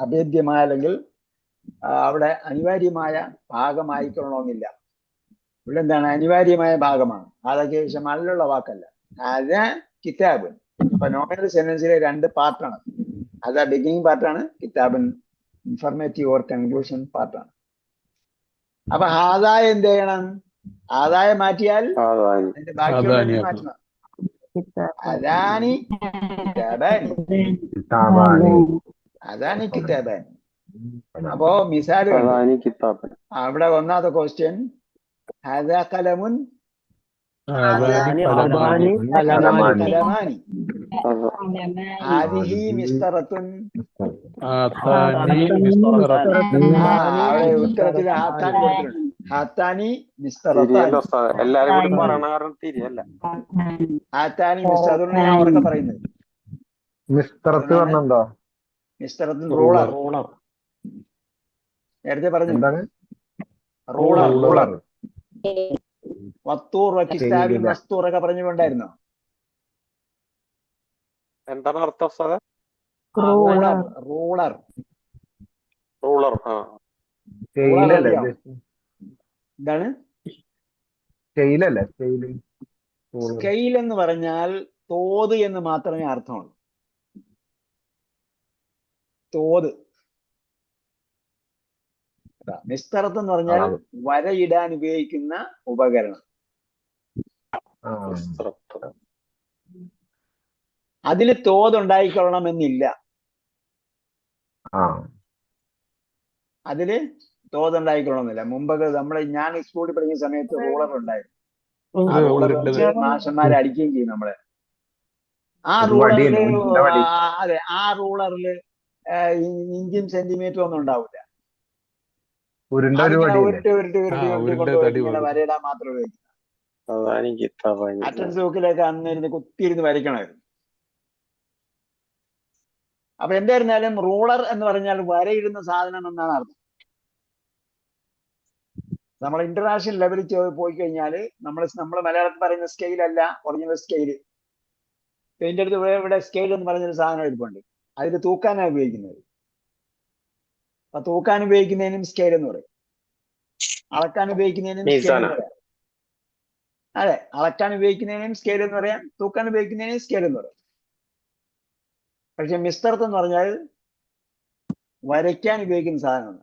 അഭേദ്യമായ അല്ലെങ്കിൽ അവിടെ അനിവാര്യമായ ഭാഗമായിക്കൊള്ളണമെന്നില്ല. ഇവിടെ എന്താണ്? അനിവാര്യമായ ഭാഗമാണ്. അതൊക്കെ ശേഷം നല്ലുള്ള വാക്കല്ല. അത് കിതാബുൻ. അപ്പൊ നോമിനൽ സെന്റൻസിലെ രണ്ട് പാർട്ടാണ്. അത് ബിഗിനിങ് പാർട്ടാണ്, കിതാബുൻ ഇൻഫർമേറ്റീവ് ഓർ കൺക്ലൂഷൻ പാർട്ടാണ്. അപ്പൊ ഹാദായ എന്ത് ചെയ്യണം? ആദായ മാറ്റിയാൽ അതിന്റെ ബാക്കിയുള്ള മാറ്റണം. അദാനി കിതാബാനി, അദാനി കിതാബാനി. അപ്പോ മിസാല് അവിടെ ഒന്നാമത്തെ ക്വസ്റ്റ്യൻ ഹാദാ കലമുൻ, കലമാനി, ഹാദിഹി മിസ്തറത്തുൻ. അവിടെ ഉത്തരത്തിൽ ഹാത്താനി കൊടുത്തിട്ടുണ്ട്. ഹാത്താനി മിസ്തറത്താനി, എല്ലാരും കൂടി പറയണ കാരണം തിരിയല്ല. ഹാത്താനി മിസ്തറത്തുൻ ഞാൻ ഉറക്കെ പറയുന്നത്. മിസ്തറത്ത് പറഞ്ഞെന്തോ? മിസ്തറത്തുൻ റൂളർ. നേരത്തെ പറഞ്ഞു റൂളർ. വത്തൂർ കിതാബി മസ്തൂർ ഒക്കെ പറഞ്ഞുകൊണ്ടായിരുന്നോ? എന്താണ് അർത്ഥം ഉസ്താദേ? റൂളർ. റൂളർ. എന്താണ് സ്കെയിലല്ലേ? സ്കെയിൽ എന്ന് പറഞ്ഞാൽ തോത് എന്ന് മാത്രമേ അർത്ഥമുള്ളൂ. തോത്. മിസ്തറത്ത് എന്ന് പറഞ്ഞാൽ വരയിടാൻ ഉപയോഗിക്കുന്ന ഉപകരണം. അതില് തോതുണ്ടായിക്കൊള്ളണമെന്നില്ല. അതില് തോതുണ്ടായിക്കൊള്ളണമെന്നില്ല. മുമ്പൊക്കെ ഞാൻ സ്കൂളിൽ പഠിക്കുന്ന സമയത്ത് റൂളർ ഉണ്ടായിരുന്നു. ആ റൂളർ മാഷന്മാരെ അടിക്കുകയും ചെയ്യും നമ്മളെ. ആ റൂളറില് അതെ, ആ റൂളറില് ഇഞ്ചും സെന്റിമീറ്ററും ഒന്നും ഉണ്ടാവില്ല. വരയിടാൻ മാത്രം ഉപയോഗിക്കുന്നത്. അറ്റൻസ് ബുക്കിലൊക്കെ അന്നിരുന്ന് കുത്തിയിരുന്ന് വരയ്ക്കണമായിരുന്നു. അപ്പൊ എന്തായിരുന്നാലും റൂളർ എന്ന് പറഞ്ഞാൽ വരയിടുന്ന സാധനം എന്നാണ് അർത്ഥം. നമ്മൾ ഇന്റർനാഷണൽ ലെവലിൽ പോയി കഴിഞ്ഞാൽ നമ്മൾ മലയാളത്തിൽ പറയുന്ന സ്കെയിൽ അല്ല ഒറിജിനൽ സ്കെയിൽ. എന്റെ അടുത്ത് ഇവിടെ സ്കെയിൽ എന്ന് പറഞ്ഞൊരു സാധനം ഇരിപ്പുണ്ട്. അതിൽ തൂക്കാനാണ് ഉപയോഗിക്കുന്നത്. അപ്പൊ തൂക്കാൻ ഉപയോഗിക്കുന്നതിനും സ്കെയിൽ എന്ന് പറയും. അളക്കാൻ ഉപയോഗിക്കുന്നതിനും സ്കെയിൽ എന്ന് പറയാം. അതെ, അളക്കാൻ ഉപയോഗിക്കുന്നതിനും സ്കെയിൽ എന്ന് പറയാം, തൂക്കാൻ ഉപയോഗിക്കുന്നതിനും സ്കെയിൽ എന്ന് പറയാം. പക്ഷെ മിസ്തറത്ത് എന്ന് പറഞ്ഞാൽ വരയ്ക്കാൻ ഉപയോഗിക്കുന്ന സാധനമാണ്.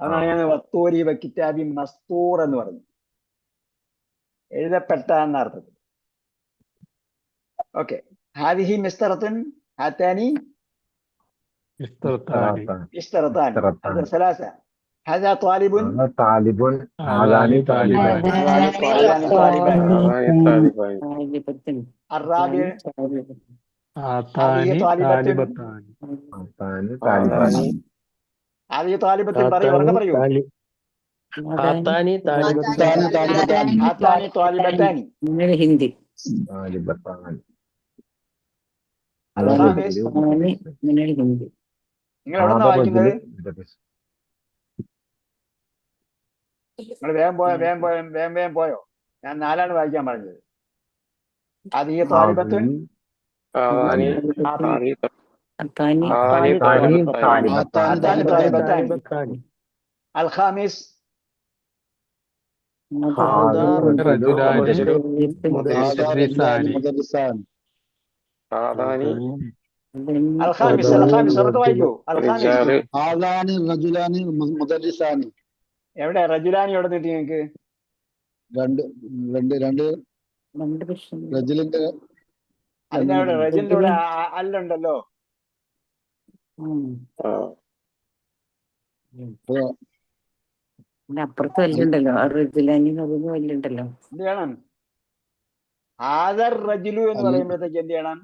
അതാണ് ഞാൻ വത്തൂരി കിതാബി മസ്തൂർ എന്ന് പറഞ്ഞു. എഴുതപ്പെട്ട എന്ന അർത്ഥത്തിൽ. ഓക്കെ, ഹാദിഹി മിസ്തറത്തുൻ, ഹാത്താനി മിസ്തറത്താൻ. സലാസ. هذا طالب، طالب، هذان طالبان، الرابع هاتان طالبتان، هذه طالبة. പറയൂ, ഉറക്കെ പറയൂ. ഹാത്താനി ഹാത്താനി طالبتان. ഹിന്ദി. നിങ്ങൾ എവിടെ നിന്നാ വായിക്കുന്നത്? നിങ്ങൾ വേഗം പോയോ? ഞാൻ 4 വായിക്കാൻ പറഞ്ഞത്. അത് ഈ താലിബത്തുൻ, അൽ ഖാമിസ്, ഹാദാ റജുലു റജുലു മുദർരിസാനി ഹാദാനി അൽഖാമിസ് ഉറക്കെ വായിക്കൂ. അൽഖാമിസ് റിജാല് ആദാനി റജുലാനി മുദർരിസാനി. എവിടെ റജുലാനി എവിടെ കിട്ടി നിങ്ങൾക്ക്? രണ്ട് രണ്ട് രണ്ട് രണ്ട് വർഷം റജുലിന്റെ അതിനവിടെ റജുലിന്റെ കൂടെ അല്ലുണ്ടല്ലോ. ആ, അപ്പുറത്ത് വല്ലുണ്ടല്ലോ, റജുലാനി അതൊന്നും വല്ലുണ്ടല്ലോ. എന്ത് ചെയ്യണം? ഹാദർ റജുലു എന്ന് പറയുമ്പോഴത്തേക്ക് എന്ത് ചെയ്യണം?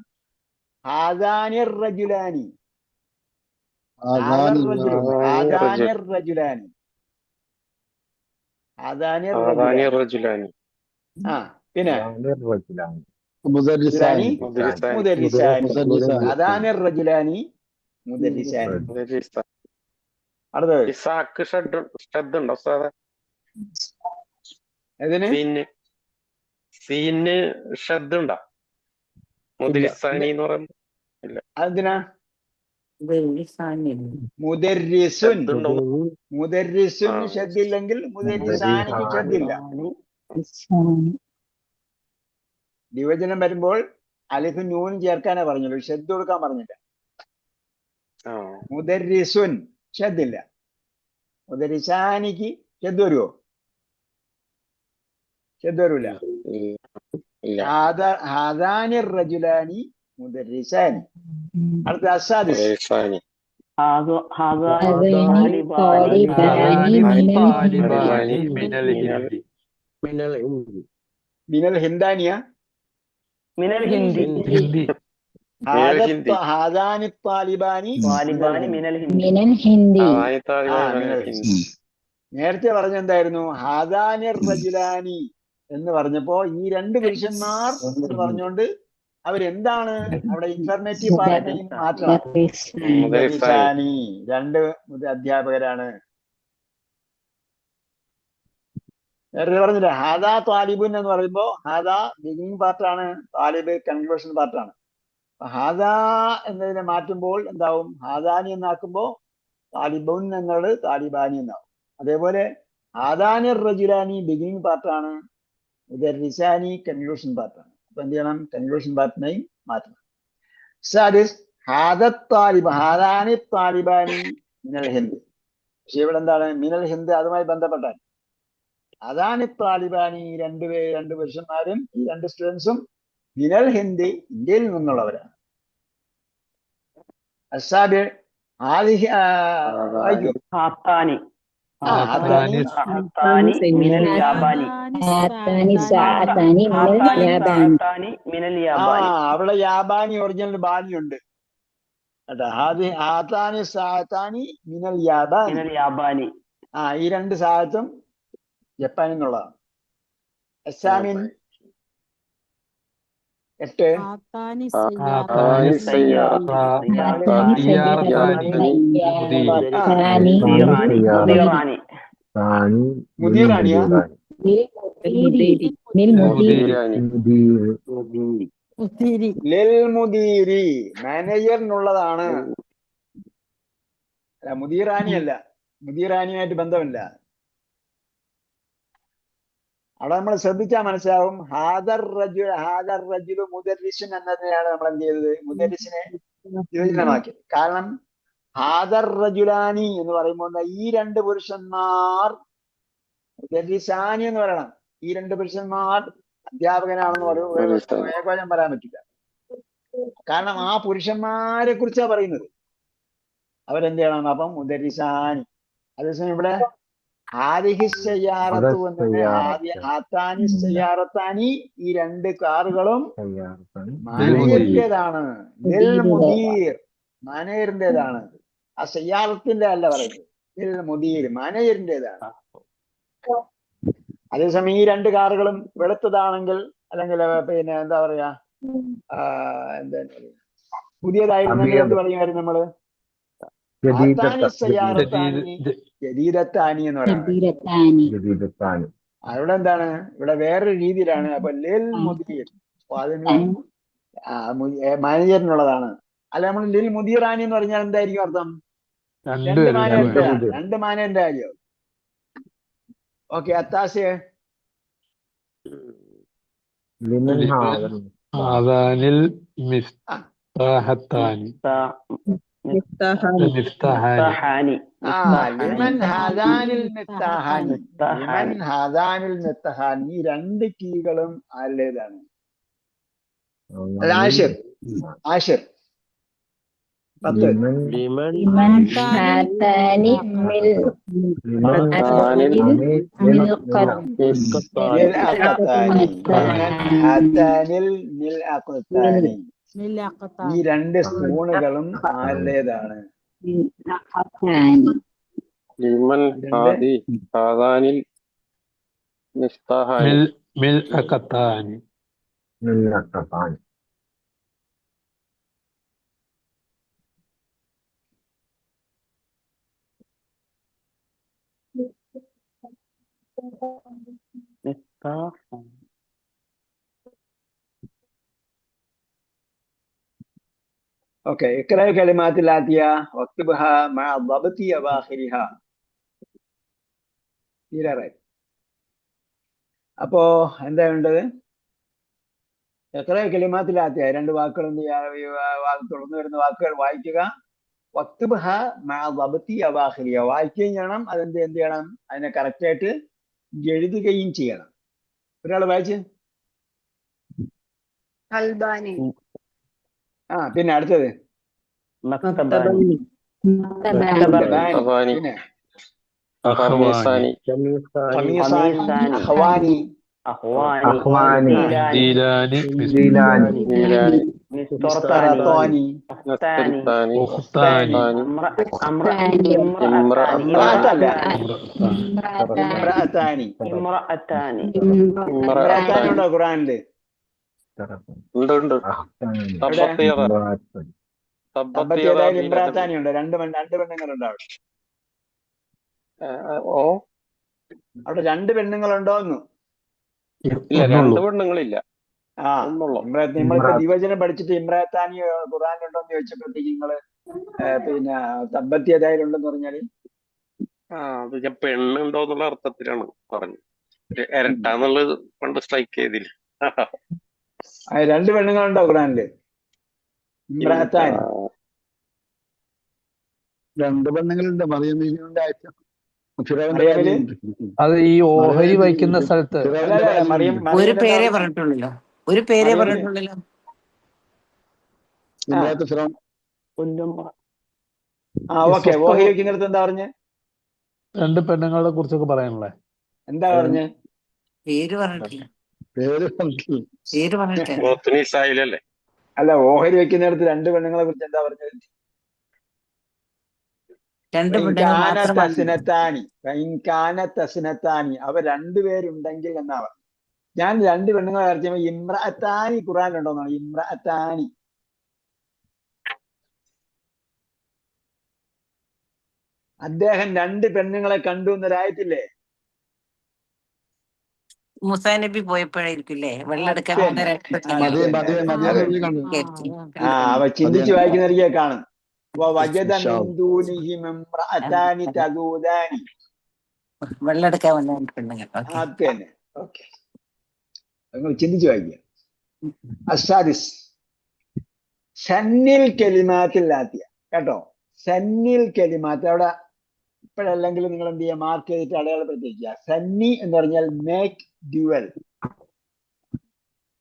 ഹാദാനിർ റജുലാനി. ഹാദർ റജുലു, ഹാദാനിർ റജുലാനി. ഹാദാനിർ ഹാദാനി റജുലാനി. റജുലാനി ആ പിന്നെ റജുലാനി മുദർരിസാനി. മുദരിസാനി മുദരിസാനി. മുദർരിസാനി. ഹാദാനിർ റജുലാനി മുദരിസാനി. മുദരിസാനി. അടുത്തത് ഇസാക്ക് ഷഡ് ഉണ്ടോ ഉസ്താദെ? ഇതിന് സീന് ഷഡ് ഉണ്ടോ? മുദരിസാനി എന്ന് പറയുമ്പോ അതെന്തിനാ? വെള്ളിസാനി മുദരിസുൻ. ഷഡ്ഡുണ്ടോ? മുദരിസുൻ ആ. ഷദ്ദില്ലെങ്കിൽ മുദരിസാനിക്ക് ഷദ്ദില്ല. വിഭജനം വരുമ്പോൾ അലിഫ് നൂൻ ചേർക്കാനേ പറഞ്ഞുള്ളൂ, ഷദ് കൊടുക്കാൻ പറഞ്ഞില്ല. ആ, മുദരിസുൻ ഷദ്ദില്ല. മുദരിസാനിക്ക് ഷദ് വരുമോ? ഷദ് വരൂല. ഇല്ല. ഹാദാനി റജുലാനി മുദരിസാനി. അടുത്ത അസാദിസ്. മുദരിസാനി ഹാദാനി താലിബാനി മിനൽ ഹിന്ദി. മിനൽ ഹിന്ദാനിയ. മിനൽ ഹിന്ദി. ഹിന്ദി. ഹാദാനി താലിബാനി വാലിബാനി മിനൽ ഹിന്ദി. ഹാദാനി താലിബാനി മിനൽ ഹിന്ദി. നേരത്തെ പറഞ്ഞെന്തായിരുന്നു? ഹാദാനി റജുലാനി എന്ന് പറഞ്ഞപ്പോ ഈ രണ്ട് പുരുഷന്മാർ എന്ന് പറഞ്ഞുകൊണ്ട് അവരെന്താണ് അവിടെ ഇൻഫർമേറ്റീവ് പാർട്ടിയിൽ മാറ്റണം. മുദരിസാനി രണ്ട് അധ്യാപകരാണ്. നേരത്തെ പറഞ്ഞില്ല ഹാദാ താലിബുൻ എന്ന് പറയുമ്പോ ഹാദാ ബിഗിനിങ് പാർട്ടാണ്, താലിബ് കൺക്ലൂഷൻ പാർട്ടാണ്. ഹാദാ എന്നതിനെ മാറ്റുമ്പോൾ എന്താവും? ഹാദാനി എന്നാക്കുമ്പോ താലിബുൻ എന്നുള്ളത് താലിബാനി എന്നാവും. അതേപോലെ ഹാദാനി റജുലാനി ബിഗിനിങ് പാർട്ടാണ്, മുദരിസാനി കൺക്ലൂഷൻ പാർട്ടാണ്. അപ്പൊ എന്ത് ചെയ്യണം? കൺക്ലൂഷൻ പാർട്ടിനെയും മാറ്റണം. സാദിസ് ഹാദാനി താലിബാനി മിനൽ ഹിന്ദ്. പക്ഷെ ഇവിടെ എന്താണ്? മിനൽ ഹിന്ദ് അതുമായി ബന്ധപ്പെട്ടാണ്. ഹാദാനി താലിബാനി രണ്ട് പുരുഷന്മാരും ഈ രണ്ട് സ്റ്റുഡൻസും മിനൽ ഹിന്ദ് ഇന്ത്യയിൽ നിന്നുള്ളവരാണ്. അസാബി വായിക്കൂ. ഹാത്താനി ഹാത്താനി മിനൽ യാബാനി. ഹാത്താനി മിനൽ യാബാനി. അവിടെ യാബാനി ഒറിജിനൽ ബാനി ഉണ്ട് കേട്ടോ. ഹാത്താനി സാത്താനി മിനൽ യാബാനി. മിനൽ യാബാനി. ഈ രണ്ട് സാഹത്തും ജപ്പാനിൽ നിന്നുള്ളതാണ്. അസാമിൻ 8 ഹാദാനി ഹാത്താനി സയ്യാറത്താനി മുദീറാനി. മുദീറാനിയാ? ലിൽ മുദീരി മാനേജറിനുള്ളതാണ്. അല്ല മുദീറാനി അല്ല, മുദീറാനിയുമായിട്ട് ബന്ധമില്ല. അവിടെ നമ്മൾ ശ്രദ്ധിച്ചാൽ മനസ്സിലാവും. ഹാദർ റജുലു മുദരിസുൻ എന്നതിനെയാണ് നമ്മൾ എന്ത് ചെയ്തത്? മുദരിസിനെ വിഭജനമാക്കിയത്. കാരണം ഹാദർ റജുലാനി എന്ന് പറയുമ്പോൾ ഈ രണ്ട് പുരുഷന്മാർ മുദരിസാനി എന്ന് പറയണം. ഈ രണ്ട് പുരുഷന്മാർ അധ്യാപകനാണെന്ന് ഏകോചനം പറയാൻ പറ്റില്ല. കാരണം ആ പുരുഷന്മാരെ കുറിച്ചാണ് പറയുന്നത്. അവരെന്ത് ചെയ്യണം? അപ്പം മുദരിസാനി. അതേസമയം ഇവിടെ ഹാത്താനി ഈ രണ്ട് കാറുകളും മാനേജറിന്റേതാണ്. മാനേജറിന്റേതാണ്. ആ സയ്യാറത്തിന്റെ അല്ല പറയുന്നത്, മുദീർ മാനേജറിന്റേതാണ്. അതേസമയം ഈ രണ്ട് കാറുകളും വെളുത്തതാണെങ്കിൽ അല്ലെങ്കിൽ പിന്നെ എന്താ പറയാ എന്താ പുതിയതായിരുന്നെങ്കിൽ എന്ത് പറയുമായിരുന്നു നമ്മള്? ജദീദത്താനി എന്ന് പറയുന്നത്. അവിടെ എന്താണ്? ഇവിടെ വേറൊരു രീതിയിലാണ്. അപ്പൊ ലിൽ മുദീർ അതിന് മാനേജറിനുള്ളതാണ്. അല്ല നമ്മൾ ലിൽ മുദീറാനി എന്ന് പറഞ്ഞാൽ എന്തായിരിക്കും അർത്ഥം? രണ്ട് മാനേജറിന്റെ കാര്യം. ഓക്കെ. അത്താശേ لمن لمن هذا هذان المفتاحتان മിഫ്താഹാനി المفتاحان ലിമൻ ഹാദാനിൽ മിഫ്താഹാനി ലിമൻ ഹാദാനിൽ മിഫ്താഹാൻ ഈ രണ്ട് കീകളും ആരുടേതാണ്? അല്ല, ആഷിർ 10. لمن لمن ഈ രണ്ട് സ്പൂണുകളും ആരുടേതാണ്? ലിമൻ ഹാദാനിൽ മിഫ്താഹാനി ملأقتان ملأقتان ഓക്കെ. ഇഖ്റഅ കലിമാത്തിൽ ആതിയ വക്തുബഹ മഅ ളബ്തി അവാഖിരിഹ. തീരാറായി. അപ്പോ എന്താ വേണ്ടത്? ഇഖ്റഅ കലിമാത്തിൽ ആതിയ രണ്ട് വാക്കുകൾ എന്ത് ചെയ്യുക? തുടർന്ന് വരുന്ന വാക്കുകൾ വായിക്കുക. വക്തുബഹ മഅ ളബ്തി അവാഖിരിഹ. വായിക്കുകയും ചെയ്യണം, എന്ത് ചെയ്യണം? അതിനെ കറക്റ്റായിട്ട് എഴുതുകയും ചെയ്യണം. ഒരാൾ വായിച്ച്. അൽബാനി പിന്നെ അടുത്തത് മക്തബാനി പിന്നെ ഖമീസാനി അഖ്വാനി أخواني ديلاني ديلاني مسطرطاني نسترتاني أختان امرأتان ഉണ്ടോ ഖുർആനില്? ഉണ്ട് തബ്ബത്തിയതായി ഇമ്രാത്താനി ഉണ്ട്. രണ്ട് പെണ്ണുങ്ങളുണ്ടോ അവിടെ? അവിടെ രണ്ട് പെണ്ണുങ്ങളുണ്ടോന്നു? ഇല്ല, രണ്ട് പെണ്ണുങ്ങളില്ല. നമ്മളിപ്പോ ദിവചനം പഠിച്ചിട്ട് ഇമ്രാത്താനി ഖുർആനിലുണ്ടോന്ന് ചോദിച്ചപ്പോഴത്തേക്ക് നിങ്ങള് പിന്നെ തബ്ബത്തിയതായാലുണ്ടെന്ന് പറഞ്ഞാല് അത് ഞാൻ പെണ്ണുണ്ടോ എന്നുള്ള അർത്ഥത്തിലാണ് പറഞ്ഞു. ഇരട്ടാന്നുള്ളത് പണ്ട് സ്ട്രൈക്ക് ചെയ്തില്ല. രണ്ട് പെണ്ണുങ്ങളുണ്ടോ ഖുർആനില്? ഇമ്രാത്താനി രണ്ട് പെണ്ണുങ്ങളുണ്ട്. മറിയമിന്റെ ആഴ്ച അത് ഈ ഓഹരി വയ്ക്കുന്ന സ്ഥലത്ത് ഒരു പേരേ പറഞ്ഞിട്ടുള്ളല്ലോ. ഓഹരി വയ്ക്കുന്നിടത്ത് എന്താ പറഞ്ഞ്? രണ്ട് പെണ്ണുങ്ങളെ കുറിച്ചൊക്കെ പറയാനുള്ളേ എന്താ പറഞ്ഞ്? പേര് പറഞ്ഞിട്ടില്ല. അല്ല, ഓഹരി വെക്കുന്നിടത്ത് രണ്ട് പെണ്ണുങ്ങളെ കുറിച്ച് എന്താ പറഞ്ഞത്? അവ രണ്ടുപേരുണ്ടെങ്കിൽ എന്നാ പറഞ്ഞു. ഞാൻ രണ്ട് പെണ്ണുങ്ങളെ വരച്ചപ്പോ ഇമ്രഅത്താനി ഖുർആനിലുണ്ടോന്നാണ്. ഇമ്രഅത്താനി അദ്ദേഹം രണ്ട് പെണ്ണുങ്ങളെ കണ്ടു എന്നൊരായത്തില്ലേ? മുസാ നബി പോയപ്പോഴായിരിക്കില്ലേ വെള്ളെടുക്കാൻ അവ ചിന്തിച്ചു വായിക്കുന്നവരികെ കാണും. വെള്ളെടുക്കാൻ വന്ന പെണ്ണുങ്ങൾ. ചിന്തിച്ചു വായിക്കുക. അസാദിസ് സന്നിൽ കലിമാത്തില്ലാത്തിയ കേട്ടോ. സന്നിൽ കലിമാത്ത് അവിടെ ഇപ്പോഴല്ലെങ്കിലും നിങ്ങൾ എന്ത് ചെയ്യുക? മാർക്ക് ചെയ്തിട്ട് അടയാളപ്പെടുത്തിക്കുക. സന്നി എന്ന് പറഞ്ഞാൽ മേക്ക് ഡ്യുവൽ,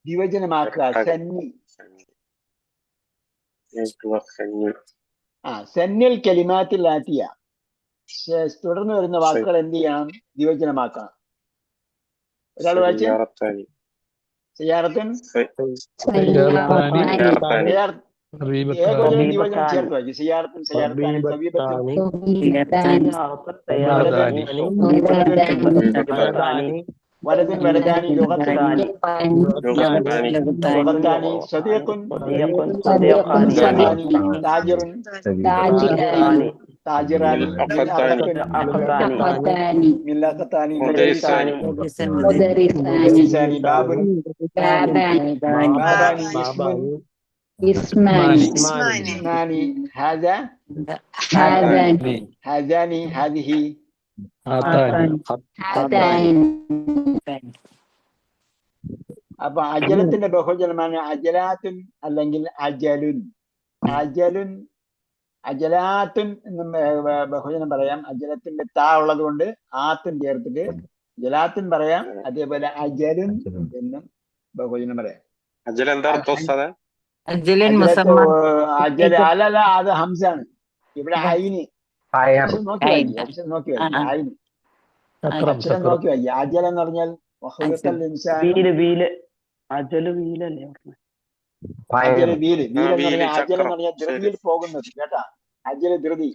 ദിവചനമാക്കുക. സന്നി സന്നിൽ കലിമാത്തില്ലാത്തിയ തുടർന്ന് വരുന്ന വാക്കുകൾ എന്ത് ചെയ്യണം? ദിവചനമാക്കണം. ഒരാൾ വായിച്ച്. സിയാറത്തിൻ ഏതൊരു ദിവചനം ചേർത്ത് വായിക്കും. സിയാറത്തിൻ സിയാറത്താനി വലതിൻ വലതാനി ലുഗത്താനി സദീഖുൻ താജിറുൻ താജിറാനി മില്ലഖത്താനി മുദരിസാനി ബാബുൻ ഇസ്മാനി ഹാദാ ഹാദാനി ഹാദിഹി അപ്പൊ അജലത്തിന്റെ ബഹുവചനമാണ് അജലാത്തുൻ അല്ലെങ്കിൽ അജലുൻ. അജലുൻ, അജലാത്തുൻ എന്നും ബഹുവചനം പറയാം. അജലത്തിന്റെ താ ഉള്ളത് കൊണ്ട് ആത്തും ചേർത്തിട്ട് ജലാത്തുൻ പറയാം. അതേപോലെ അജലുൻ എന്നും ബഹുവചനം പറയാം. അജൽ എന്താ അർത്ഥം ഉസ്താദേ? അജലുൻ അജലത്ത് മുസമ്മൻ അജല അല്ലല്ല, അത് ഹംസാണ്. ഇവിടെ ഐന് ഫയർ അക്ഷരം നോക്കി വായിക്കുക, അക്ഷരം നോക്കി വായിക്കുക. ഐന് ചക്രം അക്ഷരം ചക്രം നോക്കി വായിക്കുക. അജൽ എന്ന് പറഞ്ഞാൽ വഖുലഖൽ ഇൻസാനു വീല് അജല് വീലല്ലേ പറഞ്ഞത്? ഫയർ അജല് വീല്. വീൽ എന്ന് വീല്, പറഞ്ഞാൽ അജൽ എന്ന് ചക്രം. പറഞ്ഞാൽ ശരി. ധൃതിയിൽ പോകുന്നത് കേട്ടാ. അജല് ധൃതി,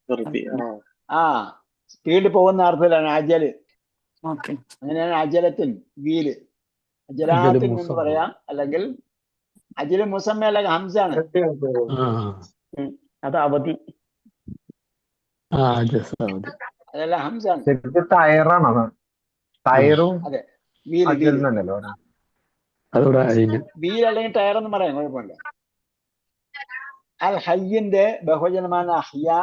ധൃതി. ആ സ്പീഡിൽ പോകുന്ന അർത്ഥത്തിലാണ് അജല്. ഓക്കെ. അങ്ങനെയാണ് അജലത്തിൻ വീല്. അജല് അജലാത്തിൻ എന്ന് മുസമ്മ. പറയാം. അല്ലെങ്കിൽ അജല് മുസമ്മ അല്ലെങ്കിൽ ഹംസാണ്. അത് അവധി. ജസാവതി. അതെല്ലാം ഹംസാണ്. ശരിക്കും ടയറാണ് അത്. ടയറും അതെ, വീല് അജൽ വീല് എന്നല്ലല്ലോ അതിവിടെ അതിന് വീൽ അല്ലെങ്കിൽ ടയർ എന്ന് പറയാം, കുഴപ്പമില്ല. അൽ ഹയ്യിന്റെ ബഹുവചനമാണ് അഹ്യാ.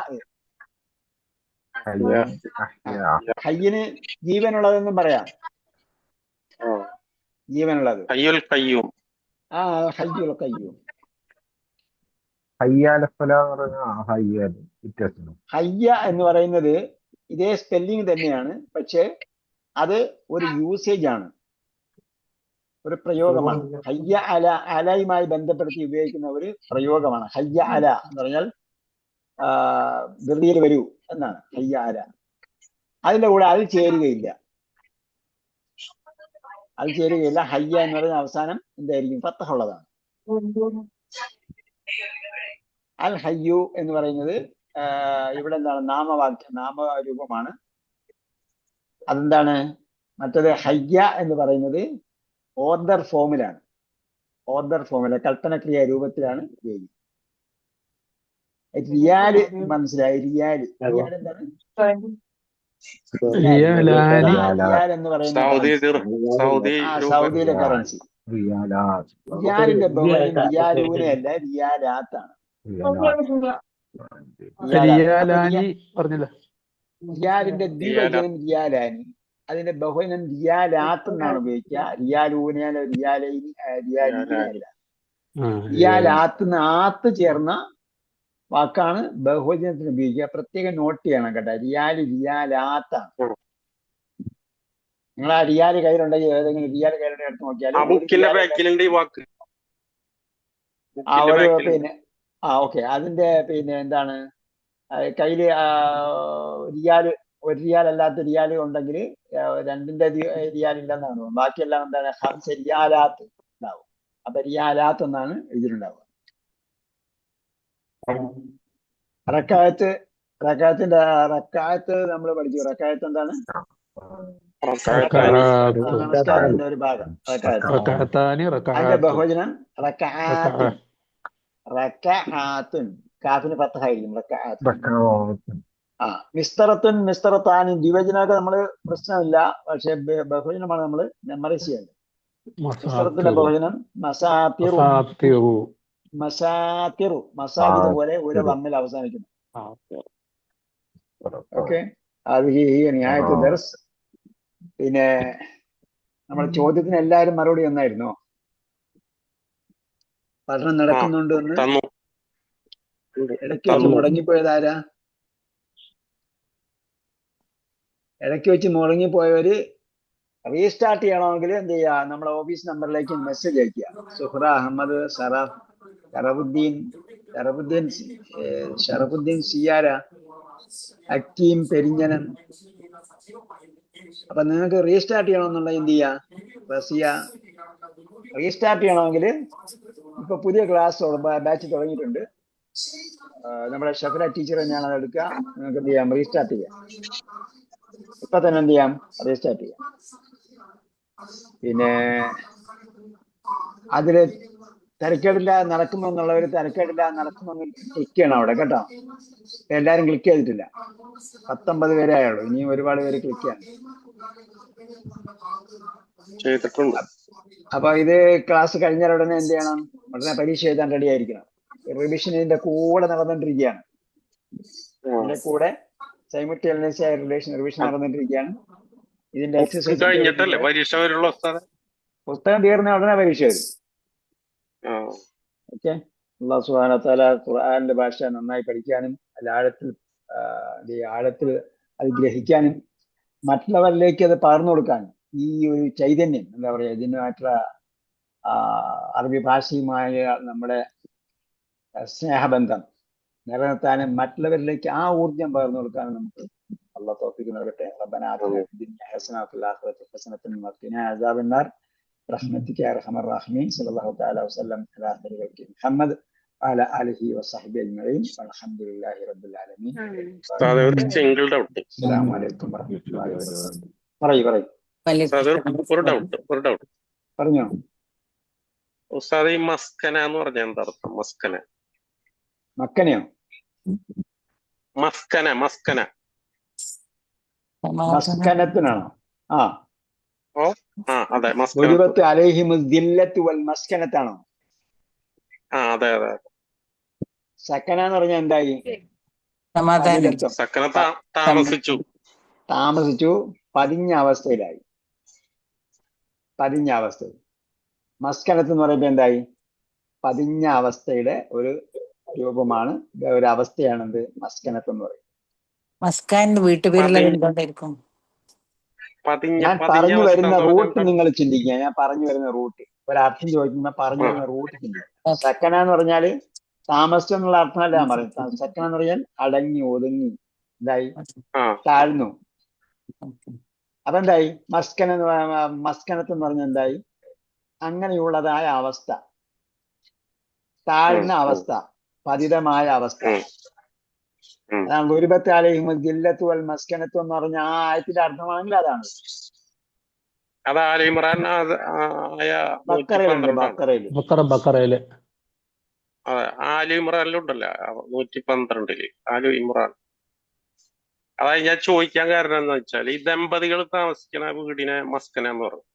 ഹയ്യിന് ജീവനുള്ളതെന്നും പറയാം. ജീവനുള്ളത്. കയ്യുൽ കയ്യൂം. ആ ഹയ്യുൽ ഖയ്യൂം. ഹയ്യാലഫല എന്ന് പറഞ്ഞാൽ ഹയ്യാൽ വ്യത്യാസം. ഹയ്യ എന്ന് പറയുന്നത് ഇതേ സ്പെല്ലിംഗ് തന്നെയാണ്, പക്ഷെ അത് ഒരു യൂസേജ് ആണ്, ഒരു പ്രയോഗമാണ്. ഹയ്യ അല, അലയുമായി ബന്ധപ്പെടുത്തി ഉപയോഗിക്കുന്ന ഒരു പ്രയോഗമാണ്. ഹയ്യ അല എന്ന് പറഞ്ഞാൽ ധൃതിയിൽ വരൂ എന്നാണ് ഹയ്യ അല. അതിന്റെ കൂടെ അത് ചേരുകയില്ല, അത് ചേരുകയില്ല. ഹയ്യ എന്ന് പറയുന്ന അവസാനം എന്തായിരിക്കും? ഫത്തഹുള്ളതാണ്. അൽ ഹയ്യു എന്ന് പറയുന്നത് ഇവിടെ എന്താണ്? നാമവാക്യം, നാമരൂപമാണ്. അതെന്താണ്? മറ്റത് ഹയ്യ എന്ന് പറയുന്നത് ഓർഡർ ഫോമിലാണ്. ഓർഡർ ഫോമില കൽപ്പനക്രിയ രൂപത്തിലാണ് ഉപയോഗിക്കുന്നത്. റിയാല് മനസ്സിലായി? റിയാല്, റിയാൽ എന്താണ്? റിയാലാനി. റിയാൽ എന്ന് പറയുന്ന സൗദി സൗദി രൂപ. സൗദിയിലെ കറൻസി. റിയാലിന്റെ ബഹുവചനം റിയാലൂനയല്ല, റിയാലാത്താണ്. റിയാലാനി പറഞ്ഞില്ല. റിയാലിന്റെ ദ്വിവചനം റിയാലാനി, അതിന്റെ ബഹുവചനം റിയാലാത്ത് എന്നാണ് ഉപയോഗിക്കുക. റിയാലൂനയല്ല, റിയാലൈനി, റിയാലിയല്ല. റിയാലാത്ത് ആത്ത് ചേർന്ന വാക്കാണ് ബഹുവചനത്തിന് ഉപയോഗിക്കുക. പ്രത്യേകം നോട്ട് ചെയ്യണം കേട്ടോ. റിയാല് റിയാലാത്താണ്. നിങ്ങൾ ആ റിയാല് കയ്യിലുണ്ടെങ്കിൽ ഏതെങ്കിലും റിയാല് കയ്യിലുണ്ടെങ്കിൽ എടുത്ത് നോക്കിയാൽ ബുക്കിന്റെ ബാക്കിലുണ്ട് ഈ വാക്ക്. ആ ഒരു പിന്നെ ഓക്കെ, അതിന്റെ പിന്നെ എന്താണ് കയ്യില് റിയാല്, ഒരു റിയാൽ അല്ലാത്ത റിയാല് ഉണ്ടെങ്കിൽ രണ്ടിന്റെ റിയാൽ ഇല്ലെന്നാണ് തോന്നുന്നത്. ബാക്കിയെല്ലാം എന്താണ്? ഹംസ റിയാലാത്ത് ഉണ്ടാവും. അപ്പൊ റിയാലാത്ത് എന്നാണ് ഇതിലുണ്ടാവുക. റക്കായത്ത് നമ്മൾ പഠിച്ചു. റക്കായത്ത് എന്താണ്? നമസ്കാരത്തിന്റെ ഒരു ഭാഗം. അതിന്റെ ബഹുവചനം റക്അാത്തുൻ. റക്അാത്തുൻ, കാഫിന് ഫത്ഹായിരിക്കും. റക്അാത്തുൻ. മിസ്തറത്തുൻ, മിസ്തറത്താനി ദ്വിവചനമൊക്കെ നമ്മള് പ്രശ്നമില്ല, പക്ഷെ ബഹുവചനമാണ് നമ്മൾ മെമ്മറൈസ് ചെയ്യേണ്ടത്. മിസ്തറത്തിന്റെ ബഹുവചനം മസാത്തിറു. മസാത്തിറു, മസാജിദ് പോലെ ഒരു വമ്മിൽ അവസാനിക്കുന്നു. ഓക്കെ, അത് ഈ ന്യായത്തെ ദർസ്. പിന്നെ നമ്മുടെ ചോദ്യത്തിന് എല്ലാവരും മറുപടി ഒന്നായിരുന്നോ? പഠനം നടക്കുന്നുണ്ട് എന്ന് ഇടയ്ക്ക് വെച്ച് മുടങ്ങിപ്പോയതാരാ? ഇടയ്ക്ക് വെച്ച് മുടങ്ങിപ്പോയവര് റീസ്റ്റാർട്ട് ചെയ്യണമെങ്കിൽ എന്ത് ചെയ്യുക? നമ്മളെ ഓഫീസ് നമ്പറിലേക്ക് മെസ്സേജ് അയക്കുക. സുഹ്റ അഹമ്മദ്, ഷറഫുദ്ദീൻ സിയാര, ഹക്കീം പെരിഞ്ഞനൻ. അപ്പൊ നിങ്ങൾക്ക് റീസ്റ്റാർട്ട് ചെയ്യണമെന്നുള്ള എന്ത് ചെയ്യാ? റസിയ, റീസ്റ്റാർട്ട് ചെയ്യണമെങ്കിൽ ഇപ്പൊ പുതിയ ക്ലാസ് ബാച്ച് തുടങ്ങിയിട്ടുണ്ട്. നമ്മുടെ ഷഫല ടീച്ചർ തന്നെയാണ് അത് എടുക്കുക. നിങ്ങൾക്ക് എന്ത് ചെയ്യാം? റീസ്റ്റാർട്ട് ചെയ്യാം. ഇപ്പൊ തന്നെ എന്ത് ചെയ്യാം? റീസ്റ്റാർട്ട് ചെയ്യാം. പിന്നെ അതില് തരക്കേടില്ല നടക്കുമെന്നുള്ളവർ തരക്കേടില്ല നടക്കുമെന്ന് ക്ലിക്ക് ചെയ്യണം അവിടെ കേട്ടോ. എല്ലാരും ക്ലിക്ക് ചെയ്തിട്ടില്ല. 19 പേരെ ആയുള്ളൂ. ഇനിയും ഒരുപാട് പേര് ക്ലിക്ക് ചെയ്യണം. അപ്പൊ ഇത് ക്ലാസ് കഴിഞ്ഞാൽ ഉടനെ എന്ത് ചെയ്യണം? ഉടനെ പരീക്ഷ എഴുതാൻ റെഡി ആയിരിക്കണം. റിവിഷൻ ഇതിന്റെ കൂടെ നടന്നുകൊണ്ടിരിക്കുകയാണ്. ഇതിന്റെ കൂടെ സൈമിൾട്ടേനിയസ് ആയ റിവിഷൻ നടന്നുകൊണ്ടിരിക്കുകയാണ്. ഇതിന്റെ എക്സസൈസ് കഴിഞ്ഞിട്ടല്ലേ പരീക്ഷ വരുള്ളൂ. പുസ്തകം തീർന്ന ഉടനെ പരീക്ഷ വരും. ആ ഓക്കെ. അള്ളാഹു സുബ്ഹാനഹു വ തആല ഖുർആന്റെ ഭാഷ നന്നായി പഠിക്കാനും ആഴത്തിൽ അത് ഗ്രഹിക്കാനും മറ്റുള്ളവരിലേക്ക് അത് പകർന്നു കൊടുക്കാനും ഈ ഒരു ചൈതന്യം എന്താ പറയാ ഇതിനായിട്ടുള്ള അറബി ഭാഷയുമായ നമ്മുടെ സ്നേഹബന്ധം നിലനിർത്താനും മറ്റുള്ളവരിലേക്ക് ആ ഊർജം പകർന്നു കൊടുക്കാനും നമുക്ക് അള്ളാഹു തൗഫീഖ് നൽകട്ടെ. റബ്ബനാ ആതിനാ ഫിദ്ദുനിയ ഹസനത വഫിൽ ആഖിറതി ഹസനത വഖിനാ അസാബന്നാർ റഹ്മതിക യാ അർഹമർ റഹീമീൻ സല്ലല്ലാഹു തആല വസല്ലം അലാ ഖൈറിൽ ഖൽഖി മുഹമ്മദ് വഅലാ ആലിഹി വസഹ്ബിഹി അജ്മഈൻ വൽഹംദുലില്ലാഹി റബ്ബിൽ ആലമീൻ. ഉസ്താദെ, ഒരു സിംഗിൾ ഡൗട്ട്. അസ്സലാമു അലൈക്കും വറഹ്മത്തുള്ളാഹി വബറകാതുഹു. പറയൂ ഉസ്താദെ, ഒരു ഡൗട്ട് പറഞ്ഞോ. ഉസ്താദെ, ഈ മസ്കന എന്ന് പറഞ്ഞ എന്താ അർത്ഥം? മക്കനെയോ? മസ്കന മസ്കനത്തിനാണോ? ആ അതെ, ദുരിബത്ത് അലൈഹിമു ദില്ലത്തു വൽ മസ്കനത്താണോ? അതെ. സക്കന എന്ന് പറഞ്ഞാൽ എന്തായി? സമാധാനം. സക്കന താമസിച്ചു, പതിഞ്ഞ അവസ്ഥയിലായി. മസ്കനത്ത് എന്ന് പറയുമ്പോൾ എന്തായി? പതിഞ്ഞ അവസ്ഥയുടെ ഒരു രൂപമാണ്, ഒരു അവസ്ഥയാണെന്ത് മസ്കനത്ത് എന്ന് പറയുന്നത്. മസ്കാന്റെ വീട്ടുപേരുള്ള എന്തുകൊണ്ടായിരിക്കും? ഞാൻ പറഞ്ഞു വരുന്ന റൂട്ട് നിങ്ങൾ ചിന്തിക്കുക. ഞാൻ പറഞ്ഞു വരുന്ന റൂട്ട് ഒരർത്ഥം ചോദിക്കുമ്പോൾ പറഞ്ഞു വരുന്ന റൂട്ട് ചിന്തിക്കുക. സക്കന എന്ന് പറഞ്ഞാല് താമസിച്ചു എന്നുള്ള അർത്ഥമല്ല ഞാൻ പറയുന്നത്. സക്കന എന്ന് പറഞ്ഞാൽ അടങ്ങി ഒതുങ്ങി എന്തായി? താഴ്ന്നു. അതെന്തായി? മസ്കനത്ത് എന്ന് പറഞ്ഞാൽ എന്തായി? അങ്ങനെയുള്ളതായ അവസ്ഥ, താഴ്ന്ന അവസ്ഥ, പതിതമായ അവസ്ഥ. അതാണ് ദുരിബത്ത് അലൈഹിമു ദില്ലത്തു വൽ മസ്കനത്തു എന്ന് പറഞ്ഞ ആ ആയത്തിന്റെ അർത്ഥമാണെങ്കിൽ അതാണ്. ബക്കറയില് ആലി ഇമ്രാനിലുണ്ടല്ലോ 112 ആലു ഇമ്രാൻ. അതായത് ഞാൻ ചോദിക്കാൻ കാരണം എന്താ വെച്ചാൽ ഈ ദമ്പതികൾ താമസിക്കുന്ന വീടിനെ മസ്കന എന്ന് പറഞ്ഞു.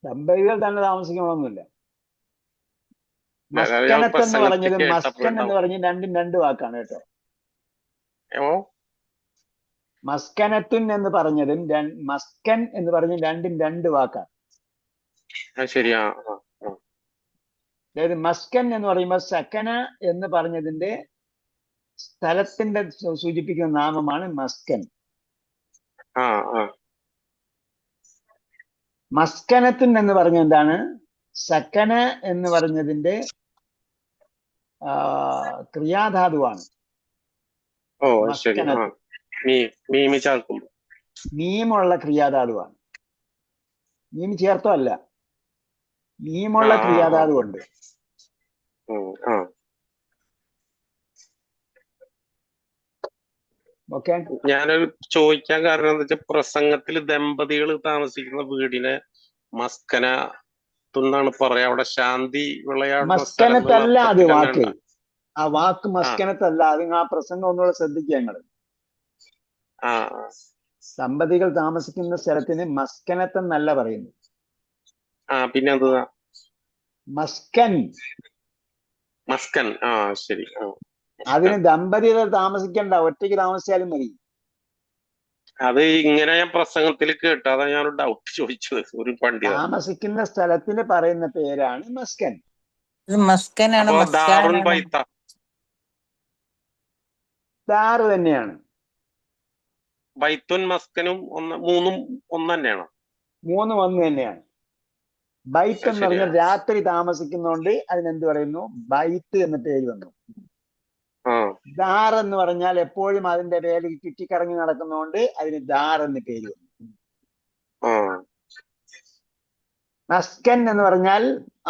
ദമ്പതികൾ തന്നെ താമസിക്കണമെന്നില്ല. മസ്കനത്ത് എന്ന് പറഞ്ഞത് മസ്കൻ എന്ന് പറഞ്ഞ് രണ്ടും വാക്കാണ് കേട്ടോ. മസ്കനത്തുൻ എന്ന് പറഞ്ഞതും മസ്കൻ എന്ന് പറഞ്ഞ രണ്ട് വാക്കാണ്. ശരിയാ. അതായത് മസ്കൻ എന്ന് പറയുമ്പോൾ സക്കന എന്ന് പറഞ്ഞതിന്റെ സ്ഥലത്തിന്റെ സൂചിപ്പിക്കുന്ന നാമമാണ് മസ്കൻ. മസ്കനത്തുൻ എന്ന് പറഞ്ഞ എന്താണ്? സക്കന എന്ന് പറഞ്ഞതിന്റെ ക്രിയാധാതുവാണ്. മീമുള്ള ക്രിയാധാതുവാണ്. മീം ചേർത്തോ അല്ല, മീമുള്ള ക്രിയാധാതുണ്ട്. ഓക്കെ. ഞാനൊരു ചോദിക്കാൻ കാരണം എന്താ വെച്ചാൽ പ്രസംഗത്തിൽ ദമ്പതികൾ താമസിക്കുന്ന വീടിനെ മസ്കന ാണ് പറയാ. അവിടെ ശാന്തി വിളയാടുന്ന മസ്കനത്തല്ല അത് വാക്ക്. ആ വാക്ക് മസ്കനത്തല്ല. അത് ആ പ്രസംഗം ഒന്നുകൂടെ ശ്രദ്ധിക്കുക ഞങ്ങള്. ദമ്പതികൾ താമസിക്കുന്ന സ്ഥലത്തിന് മസ്കനത്തെന്നല്ല പറയുന്നു. പിന്നെ എന്താ? മസ്കൻ. ശരി. അതിന് ദമ്പതികൾ താമസിക്കണ്ട, ഒറ്റയ്ക്ക് താമസിച്ചാലും മതി. അത് ഇങ്ങനെ ഞാൻ പ്രസംഗത്തിൽ കേട്ടു. അതാ ഞാൻ ഡൗട്ട് ചോദിച്ചത്. ഒരു പണ്ഡിത താമസിക്കുന്ന സ്ഥലത്തിന് പറയുന്ന പേരാണ് മസ്കൻ. ദാറ് തന്നെയാണ്. ബൈത്തുൻ മസ്കനും മൂന്നും ഒന്ന് തന്നെയാണോ? മൂന്നും ഒന്ന് തന്നെയാണ്. ബൈത്ത് എന്ന് പറഞ്ഞാൽ രാത്രി താമസിക്കുന്നോണ്ട് അതിനെന്ത് പറയുന്നു? ബൈത്ത് എന്ന പേര് വന്നു. ദാർ എന്ന് പറഞ്ഞാൽ എപ്പോഴും അതിന്റെ പേര് ചുറ്റിക്കറങ്ങി നടക്കുന്നതുകൊണ്ട് അതിന് ദാർ എന്ന് പേര് വന്നു. മസ്കൻ എന്ന് പറഞ്ഞാൽ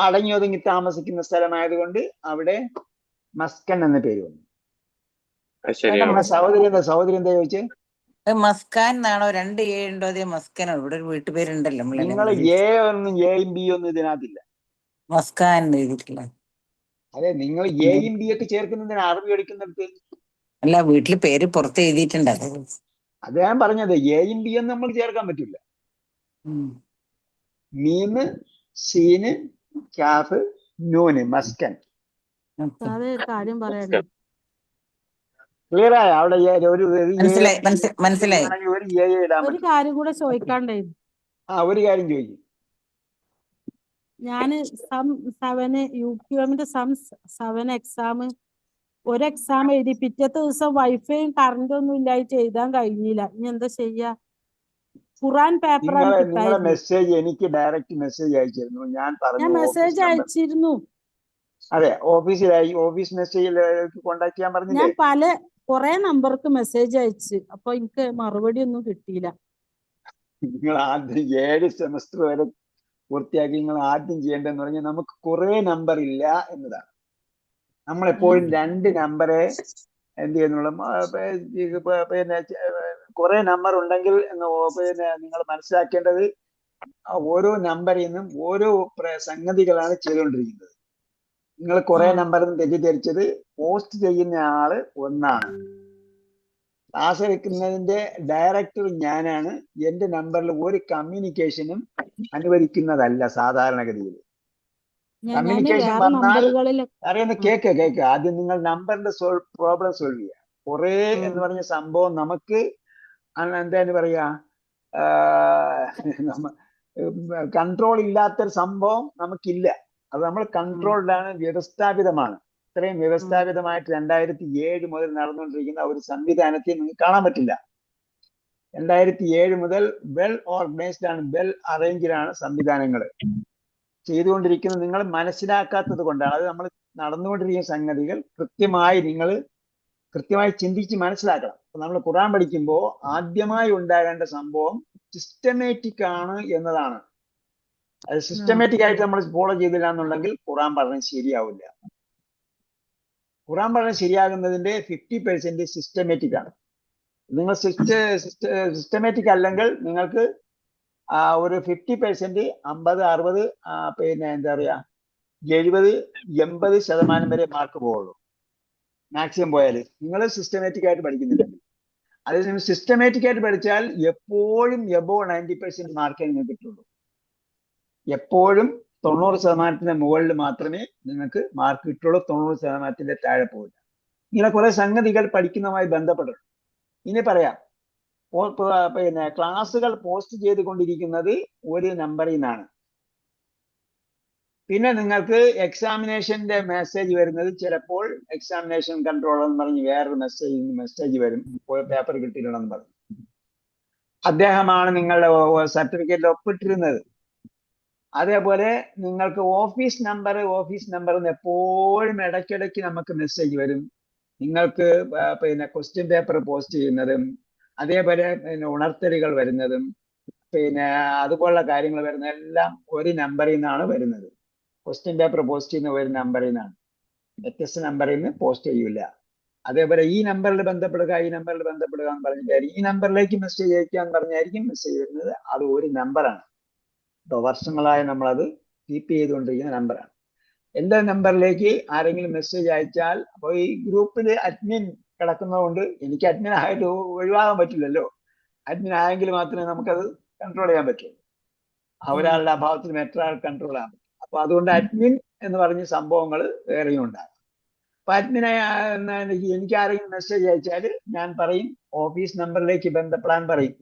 അടങ്ങി ഒതുങ്ങി താമസിക്കുന്ന സ്ഥലമായതുകൊണ്ട് അവിടെ മസ്കൻ എന്ന പേര് വന്നു. സഹോദരി എന്താ ചോദിച്ചേ? മസ്കാൻ എന്നാണോ? 2 A ഉണ്ടോ? അതേ മസ്കനോ? ഇവിടെ ഒരു വീട്ടുപേരുണ്ടല്ലോ. നിങ്ങൾ എയും ബി ഒന്നും ഇതിനകത്തില്ല. മസ്കാൻ എഴുതിയിട്ടില്ല. അതെ, നിങ്ങൾ എയും ബി ഒക്കെ ചേർക്കുന്നതിന് അറബി പഠിക്കുന്നിടത്ത് അല്ല, വീട്ടില് പേര് പുറത്ത് എഴുതിയിട്ടുണ്ട്. അത് ഞാൻ പറഞ്ഞത് എയും ബി ഒന്നും നമ്മൾ ചേർക്കാൻ പറ്റില്ല. മീന്, സീന്, കാഫ്, നൂന്, മസ്കൻ. ക്ലിയർ ആയ? അവിടെ മനസ്സിലായി. ഒരു കാര്യം ചോദിക്കും. ഞാന് സം 7 UQMന്റെ സം 7 എക്സാം ഒരു എക്സാം എഴുതി പിറ്റത്തെ ദിവസം വൈഫൈയും കറണ്ടും ഒന്നും ഇല്ലായിട്ട് എഴുതാൻ കഴിഞ്ഞില്ല. ഇനി എന്താ ചെയ്യാ? ഖുറാൻ പേപ്പറാണ് നിങ്ങളെ കിട്ടായിരുന്നത്. മെസ്സേജ് എനിക്ക് ഡയറക്റ്റ് മെസ്സേജ് അയച്ചിരുന്നു. ഞാൻ ഞാൻ പറഞ്ഞു ഓഫീസ് മെസ്സേജ് നമ്പർ. അയച്ചിരുന്നു. അതെ, ഓഫീസ് മെസ്സേജിൽ കോണ്ടാക്ട് ചെയ്യാൻ ഞാൻ പറഞ്ഞില്ലേ? കുറെ നമ്പർക്ക് മെസ്സേജ് അയച്ചു. അപ്പൊ എനിക്ക് മറുപടി ഒന്നും കിട്ടിയില്ല. നിങ്ങൾ ആദ്യം 7 സെമസ്റ്റർ വരെ പൂർത്തിയാക്കി നിങ്ങൾ ആദ്യം ചെയ്യേണ്ടതെന്ന് പറഞ്ഞാൽ നമുക്ക് കുറെ നമ്പർ ഇല്ല എന്നതാണ്. നമ്മളെപ്പോഴും 2 നമ്പറെ എന്ത് ചെയ്യുന്നുള്ളൂ. പിന്നെ കുറെ നമ്പർ ഉണ്ടെങ്കിൽ പിന്നെ നിങ്ങൾ മനസ്സിലാക്കേണ്ടത് ഓരോ നമ്പറിൽ നിന്നും ഓരോ സംഗതികളാണ് ചെയ്തുകൊണ്ടിരിക്കുന്നത്. നിങ്ങൾ കുറെ നമ്പറിൽ നിന്ന് തെറ്റിദ്ധരിച്ചത് പോസ്റ്റ് ചെയ്യുന്ന ആള് ഒന്നാണ്. ക്ലാസ് എടുക്കുന്നതിന്റെ ഡയറക്ടർ ഞാനാണ്. എന്റെ നമ്പറിൽ ഒരു കമ്മ്യൂണിക്കേഷനും അനുവദിക്കുന്നതല്ല സാധാരണഗതിയിൽ. കമ്മ്യൂണിക്കേഷൻ വേറെ പറഞ്ഞാൽ നമ്പറുകളിൽ അറിയുന്ന കേക്ക് ആദ്യം നിങ്ങൾ നമ്പറിന്റെ പ്രോബ്ലം സോൾവ് ചെയ്യുക. കുറെ എന്ന് പറഞ്ഞ സംഭവം നമുക്ക് എന്താന്ന് പറയാ, കൺട്രോൾ ഇല്ലാത്തൊരു സംഭവം നമുക്കില്ല. അത് നമ്മൾ കൺട്രോൾഡാണ്, വ്യവസ്ഥാപിതമാണ്. ഇത്രയും വ്യവസ്ഥാപിതമായിട്ട് 2007 മുതൽ നടന്നുകൊണ്ടിരിക്കുന്ന ഒരു സംവിധാനത്തെ നിങ്ങൾക്ക് കാണാൻ പറ്റില്ല. 2007 മുതൽ വെൽ ഓർഗനൈസ്ഡ് ആണ്, വെൽ അറേഞ്ച്ഡ് ആണ് സംവിധാനങ്ങൾ ചെയ്തുകൊണ്ടിരിക്കുന്നത്. നിങ്ങൾ മനസ്സിലാക്കാത്തത് കൊണ്ടാണ്. അത് നമ്മൾ നടന്നുകൊണ്ടിരിക്കുന്ന സംഗതികൾ കൃത്യമായി ചിന്തിച്ച് മനസ്സിലാക്കണം. അപ്പൊ നമ്മൾ ഖുർആൻ പഠിക്കുമ്പോൾ ആദ്യമായി ഉണ്ടാകേണ്ട സംഭവം സിസ്റ്റമാറ്റിക് ആണ് എന്നതാണ്. അത് സിസ്റ്റമാറ്റിക് ആയിട്ട് നമ്മൾ ഫോളോ ചെയ്തില്ല എന്നുണ്ടെങ്കിൽ ഖുർആൻ പഠനം ശരിയാവില്ല. ഖുർആൻ പഠനം ശരിയാകുന്നതിന്റെ 50% സിസ്റ്റമാറ്റിക് ആണ്. നിങ്ങൾ സിസ്റ്റമാറ്റിക് അല്ലെങ്കിൽ നിങ്ങൾക്ക് ഒരു 50%, 50, 60, പിന്നെ എന്താ പറയാ 70, 80% വരെ മാർക്ക് പോവുള്ളൂ മാക്സിമം പോയാൽ. നിങ്ങൾ സിസ്റ്റമാറ്റിക് ആയിട്ട് പഠിക്കുന്നില്ലെങ്കിൽ. അതേസമയം സിസ്റ്റമാറ്റിക് ആയിട്ട് പഠിച്ചാൽ എപ്പോഴും എബോവ് 90% മാർക്കേ നിങ്ങൾക്ക് കിട്ടുള്ളൂ. എപ്പോഴും 90% മുകളിൽ മാത്രമേ നിങ്ങൾക്ക് മാർക്ക് കിട്ടുള്ളൂ. 90% താഴെ പോകില്ല. ഇങ്ങനെ കുറെ സംഗതികൾ പഠിക്കുന്നതുമായി ബന്ധപ്പെട്ടിട്ടുണ്ട്. ഇനി പറയാം, പിന്നെ ക്ലാസ്സുകൾ പോസ്റ്റ് ചെയ്തുകൊണ്ടിരിക്കുന്നത് ഒരു നമ്പറിൽ നിന്നാണ്. പിന്നെ നിങ്ങൾക്ക് എക്സാമിനേഷന്റെ മെസ്സേജ് വരുന്നത് ചിലപ്പോൾ എക്സാമിനേഷൻ കൺട്രോളർ എന്ന് പറഞ്ഞ് വേറൊരു മെസ്സേജ് വരും, പേപ്പർ കിട്ടിയില്ലെന്ന് പറഞ്ഞു. അദ്ദേഹമാണ് നിങ്ങളുടെ സർട്ടിഫിക്കറ്റിൽ ഒപ്പിട്ടിരുന്നത്. അതേപോലെ നിങ്ങൾക്ക് ഓഫീസ് നമ്പർ എന്ന് എപ്പോഴും ഇടയ്ക്കിടയ്ക്ക് നമുക്ക് മെസ്സേജ് വരും. നിങ്ങൾക്ക് പിന്നെ ക്വസ്റ്റ്യൻ പേപ്പർ പോസ്റ്റ് ചെയ്യുന്നതും അതേപോലെ പിന്നെ ഉണർത്തലുകൾ വരുന്നതും പിന്നെ അതുപോലുള്ള കാര്യങ്ങൾ വരുന്നതെല്ലാം ഒരു നമ്പറിൽ നിന്നാണ് വരുന്നത്. ക്വസ്റ്റ്യൻ പേപ്പർ പോസ്റ്റ് ചെയ്യുന്ന ഒരു നമ്പറിൽ നിന്നാണ്, വ്യത്യസ്ത നമ്പറിൽ നിന്ന് പോസ്റ്റ് ചെയ്യില്ല. അതേപോലെ ഈ നമ്പറിൽ ബന്ധപ്പെടുക എന്ന് പറഞ്ഞിട്ടായിരിക്കും, ഈ നമ്പറിലേക്ക് മെസ്സേജ് അയക്കുക എന്ന് പറഞ്ഞായിരിക്കും മെസ്സേജ് വരുന്നത്. അത് ഒരു നമ്പറാണ്. ഇപ്പോൾ വർഷങ്ങളായി നമ്മളത് കീപ്പ് ചെയ്തുകൊണ്ടിരിക്കുന്ന നമ്പറാണ്. എൻ്റെ നമ്പറിലേക്ക് ആരെങ്കിലും മെസ്സേജ് അയച്ചാൽ, അപ്പോൾ ഈ ഗ്രൂപ്പിൽ അഡ്മിൻ കിടക്കുന്നതുകൊണ്ട് എനിക്ക് അഡ്മിൻ ആയിട്ട് ഒഴിവാകാൻ പറ്റില്ലല്ലോ. അഡ്മിൻ ആയെങ്കിൽ മാത്രമേ നമുക്കത് കൺട്രോൾ ചെയ്യാൻ പറ്റുള്ളൂ. ഒരാളുടെ അഭാവത്തിൽ മറ്റൊരാൾ കൺട്രോൾ ചെയ്യാൻ പറ്റും. അപ്പൊ അതുകൊണ്ട് അഡ്മിൻ എന്ന് പറഞ്ഞ സംഭവങ്ങൾ വേറെയും ഉണ്ടാകും. അപ്പൊ അഡ്മിനെ എനിക്ക് ആരെങ്കിലും മെസ്സേജ് അയച്ചാൽ ഞാൻ പറയും ഓഫീസ് നമ്പറിലേക്ക് ബന്ധപ്പെടാൻ പറയും.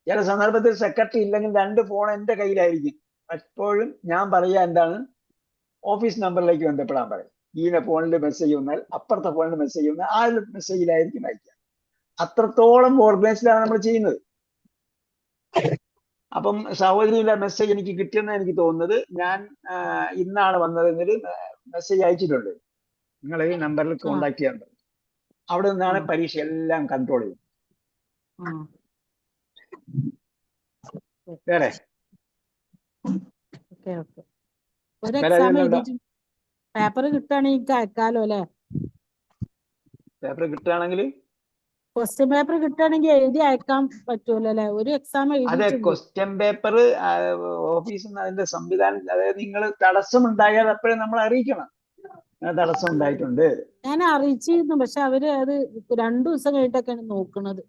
ചില സന്ദർഭത്തിൽ സെക്രട്ടറി ഇല്ലെങ്കിൽ 2 ഫോൺ എൻ്റെ കയ്യിലായിരിക്കും. എപ്പോഴും ഞാൻ പറയുക എന്താണ്, ഓഫീസ് നമ്പറിലേക്ക് ബന്ധപ്പെടാൻ പറയും. ഈ ഫോണിൽ മെസ്സേജ് വന്നാൽ അപ്പുറത്തെ ഫോണിൽ മെസ്സേജ് വന്നാൽ ആ മെസ്സേജിലായിരിക്കും അയക്കുക. അത്രത്തോളം ഓർഗനൈസ്ഡാണ് നമ്മൾ ചെയ്യുന്നത്. അപ്പം സഹോദരിയുടെ മെസ്സേജ് എനിക്ക് കിട്ടിയെന്ന് എനിക്ക് തോന്നുന്നത്. ഞാൻ ഇന്നാണ് വന്നതെങ്കിൽ മെസ്സേജ് അയച്ചിട്ടുണ്ട്, നിങ്ങൾ ഈ നമ്പറിൽ കോണ്ടാക്ട് ചെയ്യാൻ പറയും. അവിടെ നിന്നാണ് പരീക്ഷ എല്ലാം കൺട്രോൾ ചെയ്യുന്നത്. വേറെ പേപ്പർ കിട്ടുകയാണെങ്കിൽ അയക്കാലോ അല്ലെ? പേപ്പർ കിട്ടുകയാണെങ്കിൽ ക്വസ്റ്റ്യൻ പേപ്പർ കിട്ടുകയാണെങ്കിൽ എഴുതി അയക്കാൻ പറ്റുമല്ലോ അല്ലെ? ഒരു എക്സാം അതെ, ക്വസ്റ്റ്യൻ പേപ്പർ ഓഫീസിൽ നിന്ന് അതിന്റെ സംവിധാനം, അതായത് നിങ്ങൾ തടസ്സം ഉണ്ടായാൽ അപ്പോഴേ നമ്മൾ അറിയിക്കണം, തടസ്സം ഉണ്ടായിട്ടുണ്ട്. ഞാൻ അറിയിച്ചിരുന്നു, പക്ഷെ അവര് അത് 2 ദിവസം കഴിഞ്ഞിട്ടൊക്കെയാണ് നോക്കുന്നത്.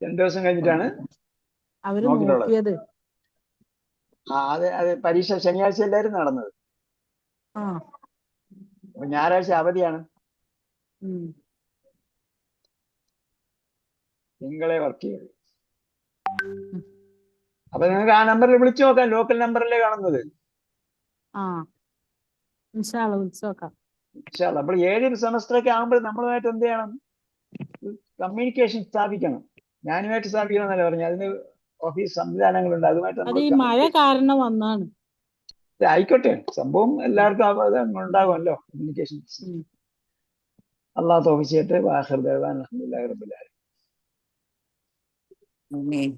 2 ദിവസം കഴിഞ്ഞിട്ടാണ് അവര് നോക്കിയത്. അതെ, പരീക്ഷ ശനിയാഴ്ച എല്ലാവരും നടന്നത്. അപ്പൊ ഞായറാഴ്ച അവധിയാണ്, തിങ്കളെ വർക്ക് ചെയ്തു. അപ്പൊ നിങ്ങൾക്ക് ആ നമ്പറിൽ വിളിച്ചു നോക്കാം, ലോക്കൽ നമ്പറിലേ കാണുന്നത്. ആ ഇൻഷാ അള്ളാ വിളിച്ചു നോക്കാം. ഇൻഷാ അള്ളാ. അപ്പോൾ 7 സെമസ്റ്ററൊക്കെ ആകുമ്പോൾ നമ്മളുമായിട്ട് എന്ത് ചെയ്യണം? കമ്മ്യൂണിക്കേഷൻ സ്ഥാപിക്കണം. ഞാനുമായിട്ട് സ്ഥാപിക്കണം എന്നല്ല പറഞ്ഞു, അതിന് ഓഫീസ് സംവിധാനങ്ങളുണ്ട്, അതുമായിട്ട് അത് നമ്മൾ ഈ മഴ കാരണം വന്നാണ്. ആയിക്കോട്ടെ, സംഭവം എല്ലാവർക്കും ഉണ്ടാകുമല്ലോ കമ്മ്യൂണിക്കേഷൻ. അള്ളാഹു തൗഫീഖ് ചെയ്യട്ടെ. വാഖിർ ദഅവാന അൽഹംദുലില്ലാഹി റബ്ബിൽ ആലമീൻ. ആമീൻ.